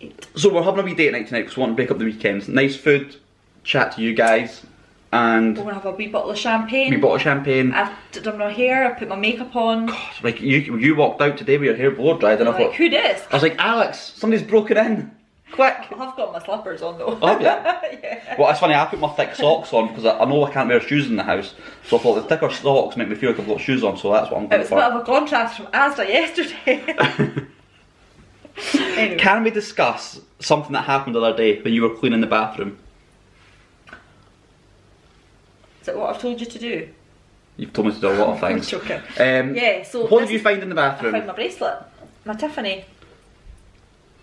Speaker 1: 8. So we're having a wee date night tonight because we want to break up the weekends. Nice food, chat to you guys, and
Speaker 2: We're gonna have a wee bottle of champagne.
Speaker 1: wee bottle of champagne.
Speaker 2: I've done my hair, I put my makeup on.
Speaker 1: God, like you walked out today with your hair blow dried, and I
Speaker 2: I'm like,
Speaker 1: thought,
Speaker 2: who dis?
Speaker 1: I was like, Alex, somebody's broken in. Quick.
Speaker 2: I've got my slippers on though.
Speaker 1: Oh, have you?
Speaker 2: Yeah.
Speaker 1: Well, it's funny, I put my thick socks on because I know I can't wear shoes in the house. So I thought the thicker socks make me feel like I've got shoes on, so that's what I'm
Speaker 2: It
Speaker 1: going
Speaker 2: was a
Speaker 1: for.
Speaker 2: bit of a contrast from Asda yesterday. Anyway.
Speaker 1: Can we discuss something that happened the other day when you were cleaning the bathroom?
Speaker 2: Is that what I've told you to do?
Speaker 1: You've told me to do a lot of
Speaker 2: I'm
Speaker 1: things.
Speaker 2: joking.
Speaker 1: Yeah,
Speaker 2: so
Speaker 1: what did you find in the
Speaker 2: I
Speaker 1: bathroom?
Speaker 2: found my bracelet. My Tiffany.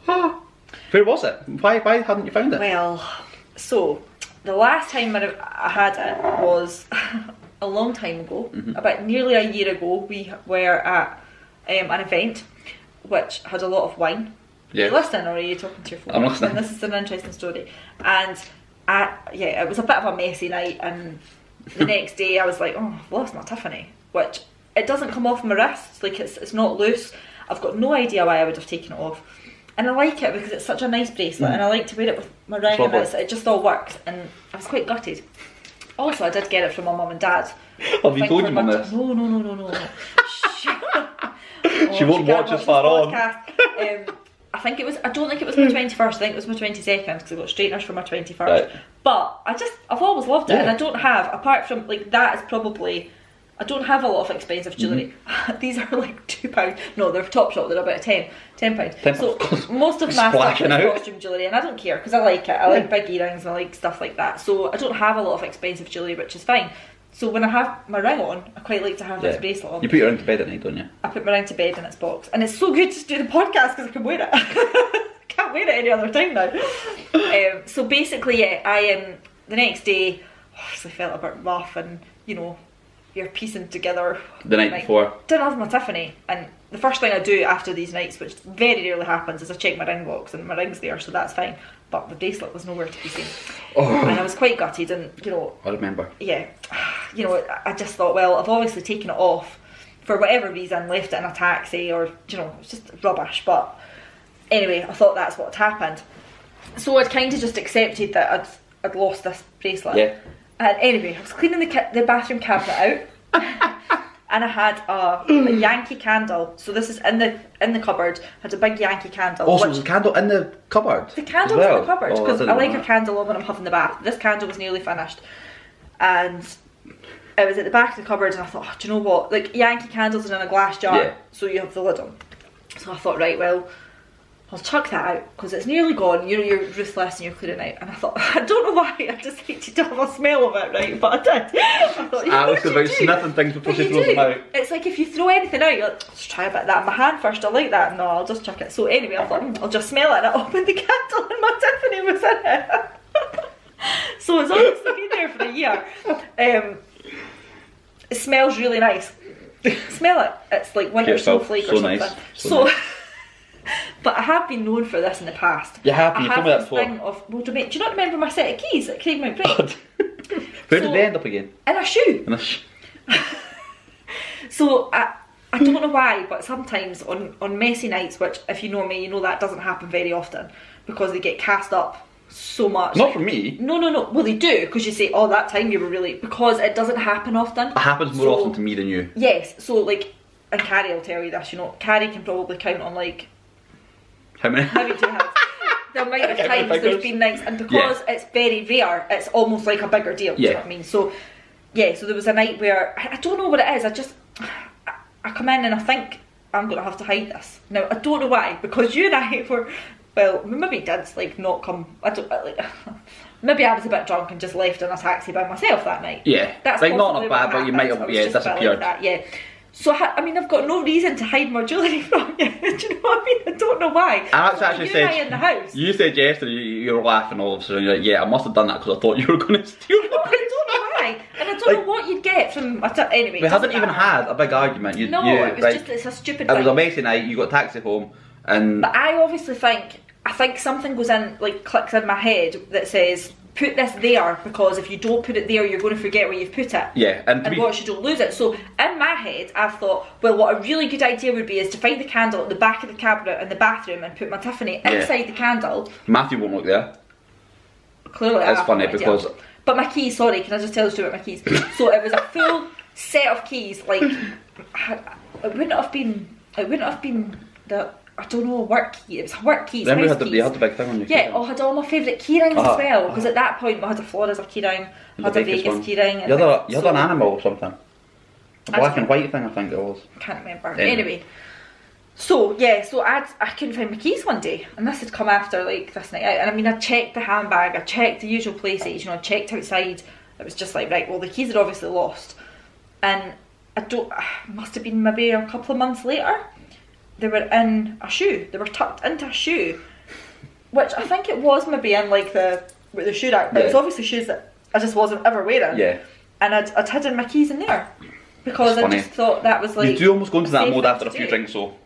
Speaker 1: Where was it? Why hadn't you found it?
Speaker 2: Well, so the last time I had it was a long time ago. About nearly a year ago, we were at an event which had a lot of wine.
Speaker 1: Yeah.
Speaker 2: Are you listening, or are you talking to your phone?
Speaker 1: I'm listening.
Speaker 2: And this is an interesting story. And it was a bit of a messy night, and the next day I was like, oh, I've lost my Tiffany, which it doesn't come off my wrist, like it's not loose. I've got no idea why I would have taken it off. And I like it because it's such a nice bracelet, and I like to wear it with my ring, and it just all works, and I was quite gutted. Also, I did get it from my mum and dad.
Speaker 1: Have you told your mum this?
Speaker 2: No.
Speaker 1: She won't watch us far on.
Speaker 2: I don't think it was my 21st, I think it was my 22nd, because I got straighteners for my 21st.
Speaker 1: Right.
Speaker 2: But I've always loved it, and I don't have, apart from, like, that is probably, I don't have a lot of expensive jewellery. These are like £2. No, they're Topshop, they're about £10. So most of my stuff is costume jewellery, and I don't care, because I like it. I like big earrings, and I like stuff like that. So I don't have a lot of expensive jewellery, which is fine. So when I have my ring on, I quite like to have this bracelet on.
Speaker 1: You put your ring to bed at night, don't you?
Speaker 2: I put my ring to bed in its box, and it's so good to do the podcast because I can wear it. I can't wear it any other time now. So basically, yeah, the next day, obviously felt a bit rough, and you know, you're piecing together.
Speaker 1: The night before.
Speaker 2: Didn't have my Tiffany, and the first thing I do after these nights, which very rarely happens, is I check my ring box, and my ring's there, so that's fine. But the bracelet was nowhere to be seen. And I was quite gutted, and you know,
Speaker 1: I remember.
Speaker 2: Yeah, you know, I just thought, well, I've obviously taken it off for whatever reason, left it in a taxi, or you know, it's just rubbish. But anyway, I thought that's what had happened. So I'd kind of just accepted that I'd lost this bracelet.
Speaker 1: Yeah.
Speaker 2: And anyway, I was cleaning the bathroom cabinet out. And I had a Yankee candle. So this is in the cupboard. Had a big Yankee candle.
Speaker 1: Oh, so there's a candle in the cupboard?
Speaker 2: The candle was in the cupboard, because I like
Speaker 1: a
Speaker 2: a candle on when I'm having the bath. This candle was nearly finished, and it was at the back of the cupboard, and I thought, oh, do you know what? Like, Yankee candles are in a glass jar, so you have the lid on. So I thought, right, well, I'll chuck that out, because it's nearly gone. You know, you're ruthless and you're clearing out. And I thought, I don't know why, I just hated to have a smell of it, right? But I did. I thought,
Speaker 1: I was about sniffing things before she throws them out.
Speaker 2: It's like if you throw anything out, you're like, let's try a bit of that in my hand first. I like that. No, I'll just chuck it. So anyway, I thought, I'll just smell it. And I opened the candle and my Tiffany was in it. So it's obviously been there for a year. It smells really nice. Smell it. It's like winter snowflake or something.
Speaker 1: Nice.
Speaker 2: So nice. But I have been known for this in the past.
Speaker 1: You have been, you told me that before.
Speaker 2: Do you not remember my set of keys at Craig Mount Break?
Speaker 1: Where did they end up again?
Speaker 2: In a shoe. So I don't know why, but sometimes on messy nights, which if you know me, you know that doesn't happen very often, because they get cast up so much.
Speaker 1: Not for me.
Speaker 2: No. Well, they do, because you say, oh, that time you were really... Because it doesn't happen often.
Speaker 1: It happens more often to me than you.
Speaker 2: Yes, so like, and Carrie will tell you this, you know, Carrie can probably count on like...
Speaker 1: How many?
Speaker 2: Maybe 2 hands. The amount of times there's been nights, and because it's very rare, it's almost like a bigger deal, do you know what I mean? So, yeah, so there was a night where, I don't know what it is, I come in and I think I'm going to have to hide this. Now, I don't know why, because you and I were, well, maybe did, like, not come, maybe I was a bit drunk and just left in a taxi by myself that night.
Speaker 1: Yeah,
Speaker 2: that's
Speaker 1: like not bad, but you might have, disappeared.
Speaker 2: Like that, So I've got no reason to hide my jewellery from you. Do you know what I mean? I don't know why.
Speaker 1: Alex actually said,
Speaker 2: in the house.
Speaker 1: You said yesterday you were laughing all of a sudden. You're like, yeah, I must have done that because I thought you were going to steal it.
Speaker 2: I don't know why, and I don't know what you'd get from. Anyway,
Speaker 1: we haven't even had a big argument.
Speaker 2: It was just it's a stupid.
Speaker 1: It was a messy night. You got a taxi home, and
Speaker 2: but I obviously think something goes in, like clicks in my head that says put this there, because if you don't put it there, you're going to forget where you've put it.
Speaker 1: Yeah, and
Speaker 2: watch you don't lose it. So in my head, I've thought, well, what a really good idea would be is to find the candle at the back of the cabinet in the bathroom and put my Tiffany inside the candle.
Speaker 1: Matthew won't look there.
Speaker 2: Clearly,
Speaker 1: it's funny because.
Speaker 2: But my keys, sorry, can I just tell the story about my keys? So it was a full set of keys. Like, it wouldn't have been the, I don't know, work key. It was work keys.
Speaker 1: Remember you had the big thing on your key.
Speaker 2: Yeah, I had all my favourite key rings as well. Because at that point, I had a Florida key ring, I had a Vegas key ring.
Speaker 1: You had an animal or something. A black and white thing, I think it was.
Speaker 2: I can't remember. Anyway. So yeah, so I couldn't find my keys one day, and this had come after like this night out. And I mean, I checked the handbag, I checked the usual places, you know, I checked outside. It was just like, right, well, the keys are obviously lost, and must have been maybe a couple of months later. They were in a shoe. They were tucked into a shoe, which I think it was maybe in like the shoe rack, but it was obviously shoes that I just wasn't ever wearing.
Speaker 1: Yeah.
Speaker 2: And I'd hidden my keys in there because I just thought that was like.
Speaker 1: You do almost go into that mode after a few drinks, though.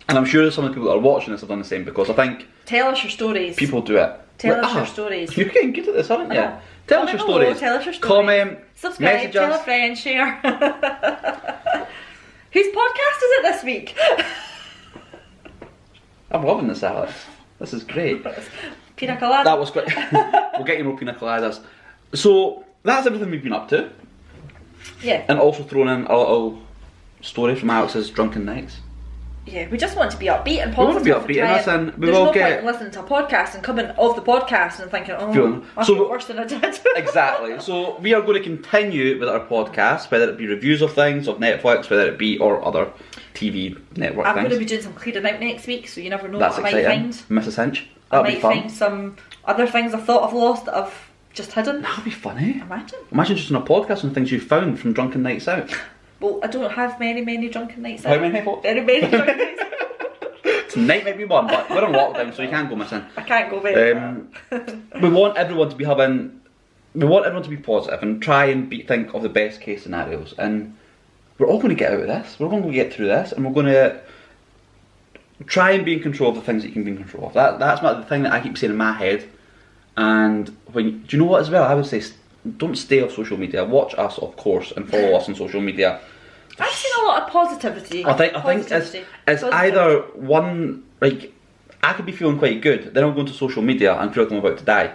Speaker 1: And I'm sure some of the people that are watching this have done the same, because I think...
Speaker 2: Tell us your stories.
Speaker 1: People do it.
Speaker 2: Tell us your stories.
Speaker 1: You're getting good at this, aren't you? Tell us your stories.
Speaker 2: Tell us your stories.
Speaker 1: Comment.
Speaker 2: Subscribe.
Speaker 1: Message
Speaker 2: tell
Speaker 1: us.
Speaker 2: a friend. Share. Whose podcast is it this week?
Speaker 1: I'm loving this, Alex. This is great.
Speaker 2: Pina colada.
Speaker 1: That was great. We'll get you more pina coladas. So, that's everything we've been up to.
Speaker 2: Yeah.
Speaker 1: And also thrown in a little story from Alex's drunken nights.
Speaker 2: Yeah, we just want to be upbeat and positive.
Speaker 1: We want to be upbeat, and listen,
Speaker 2: there's no point in listening to a podcast and coming off the podcast and thinking, oh, I feel worse than I did.
Speaker 1: Exactly. So we are going to continue with our podcast, whether it be reviews of things, of Netflix, whether it be or other TV network things.
Speaker 2: I'm going to be doing some clearing out next week, so you never know
Speaker 1: what
Speaker 2: I might find.
Speaker 1: Mrs. Hinch.
Speaker 2: I might find some other things I thought I've lost that I've just hidden.
Speaker 1: That'd be funny.
Speaker 2: Imagine
Speaker 1: just on a podcast on things you found from drunken nights out.
Speaker 2: Well, I don't have many drunken nights
Speaker 1: out.
Speaker 2: How many? Very many drunken nights out.
Speaker 1: Tonight might be one, but we're on lockdown, so you can't go missing.
Speaker 2: I can't go very
Speaker 1: We want everyone to be we want everyone to be positive and try and think of the best case scenarios. And we're all going to get out of this. We're all going to get through this, and we're going to try and be in control of the things that you can be in control of. That's the thing that I keep saying in my head. And do you know what as well? I would say, don't stay off social media. Watch us, of course, and follow us on social media.
Speaker 2: I've seen a lot of positivity.
Speaker 1: I think it's either one, like, I could be feeling quite good, then I'll go into social media and feel like I'm about to die.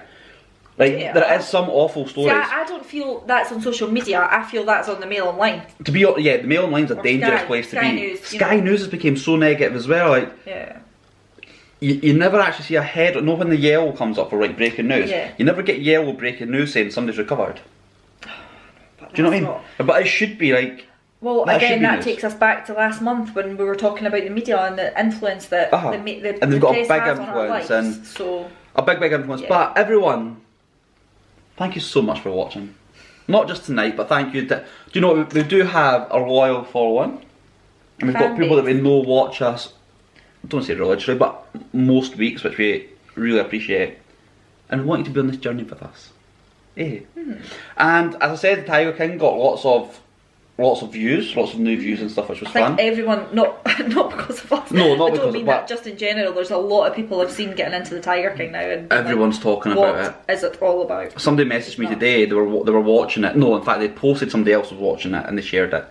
Speaker 1: Like, there is some awful stories.
Speaker 2: See, I don't feel that's on social media, I feel that's on the Mail Online.
Speaker 1: The Mail Online's a dangerous place to be.
Speaker 2: News,
Speaker 1: Sky News has become so negative as well, like...
Speaker 2: Yeah.
Speaker 1: You never actually see a head, when the yellow comes up for like breaking news, you never get yellow breaking news saying somebody's recovered. Do you know what I mean? But it should be like...
Speaker 2: Well, again, that takes us back to last month when we were talking about the media and the influence that
Speaker 1: and they've got a big influence, and
Speaker 2: so
Speaker 1: a big influence. But everyone, thank you so much for watching. Not just tonight, but thank you. Do you know what, we do have a loyal following, and we've got people that we know watch us. Don't say religiously, but most weeks, which we really appreciate, and we want you to be on this journey with us. And as I said, the Tiger King got lots of views, lots of new views and stuff, which was fun.
Speaker 2: I think everyone, not because of us.
Speaker 1: No, not
Speaker 2: I
Speaker 1: because
Speaker 2: don't mean that. Just in general, there's a lot of people I've seen getting into the Tiger King now, and
Speaker 1: everyone's talking about it.
Speaker 2: What is it all about?
Speaker 1: Somebody messaged me today. They were watching it. No, in fact, they posted somebody else was watching it and they shared it.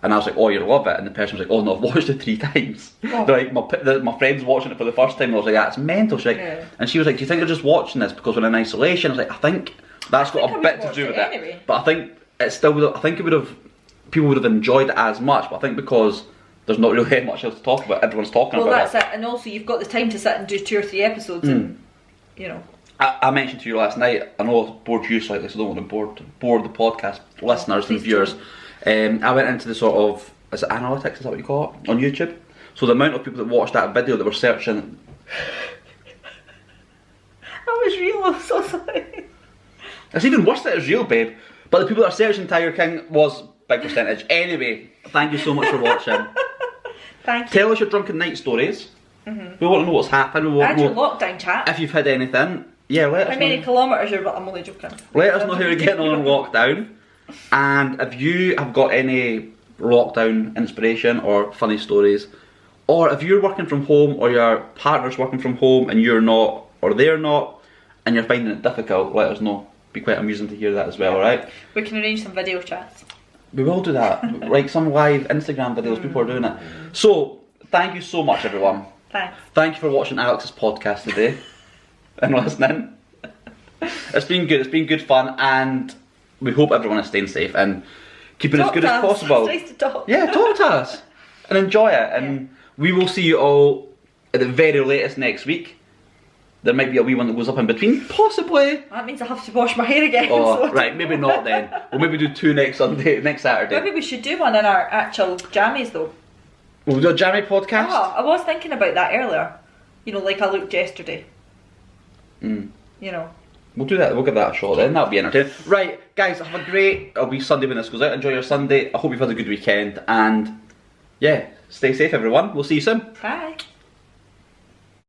Speaker 1: And I was like, oh, you love it? And the person was like, oh no, I've watched it 3 times. Oh. They're like, my friend's watching it for the first time. And I was like, that's mental. She's like, and she was like, do you think they're just watching this because we're in isolation? I was like, I think that's got a bit to do with it. Anyway. But I think it's still, I think it would have, people would have enjoyed it as much. But I think because there's not really much else to talk about, everyone's talking about it.
Speaker 2: Well, that's it. And also you've got the time to sit and do 2 or 3 episodes and, you know.
Speaker 1: I mentioned to you last night, I know I bored you slightly, so I don't want to board the podcast listeners and viewers. I went into the sort of, is it analytics, is that what you call it, on YouTube? So the amount of people that watched that video that were searching...
Speaker 2: That was real, I'm so sorry.
Speaker 1: It's even worse that it's real, babe. But the people that are searching Tiger King was a big percentage. Anyway, thank you so much for watching.
Speaker 2: Thank you.
Speaker 1: Tell us your drunken night stories. We want to know what's happened. We want
Speaker 2: to know your lockdown chat.
Speaker 1: If you've had anything, let us know.
Speaker 2: How many kilometres you're... I'm only joking.
Speaker 1: Let us know how you're getting on in lockdown. And if you have got any lockdown inspiration or funny stories, or if you're working from home or your partner's working from home and you're not, or they're not, and you're finding it difficult, let us know. Be quite amusing to hear that as well, alright?
Speaker 2: We can arrange some video chats.
Speaker 1: We will do that. Like some live Instagram videos, people are doing it. So, thank you so much, everyone.
Speaker 2: Thanks.
Speaker 1: Thank you for watching Alex's podcast today and listening. It's been good fun, and we hope everyone is staying safe and keeping as good as possible.
Speaker 2: It's nice to talk.
Speaker 1: Yeah, talk to us and enjoy it. And we will see you all at the very latest next week. There might be a wee one that goes up in between, possibly.
Speaker 2: That means I have to wash my hair again.
Speaker 1: Oh,
Speaker 2: so
Speaker 1: right, maybe not then. We'll maybe do 2 next Saturday.
Speaker 2: Maybe we should do one in our actual jammies though.
Speaker 1: We'll do a jammy podcast.
Speaker 2: Oh, I was thinking about that earlier. You know, like I looked yesterday. You know.
Speaker 1: We'll do that. We'll give that a shot then. That'll be entertaining. Right, guys, have a great... It'll be Sunday when this goes out. Enjoy your Sunday. I hope you've had a good weekend. And, yeah, stay safe, everyone. We'll see you soon.
Speaker 2: Bye.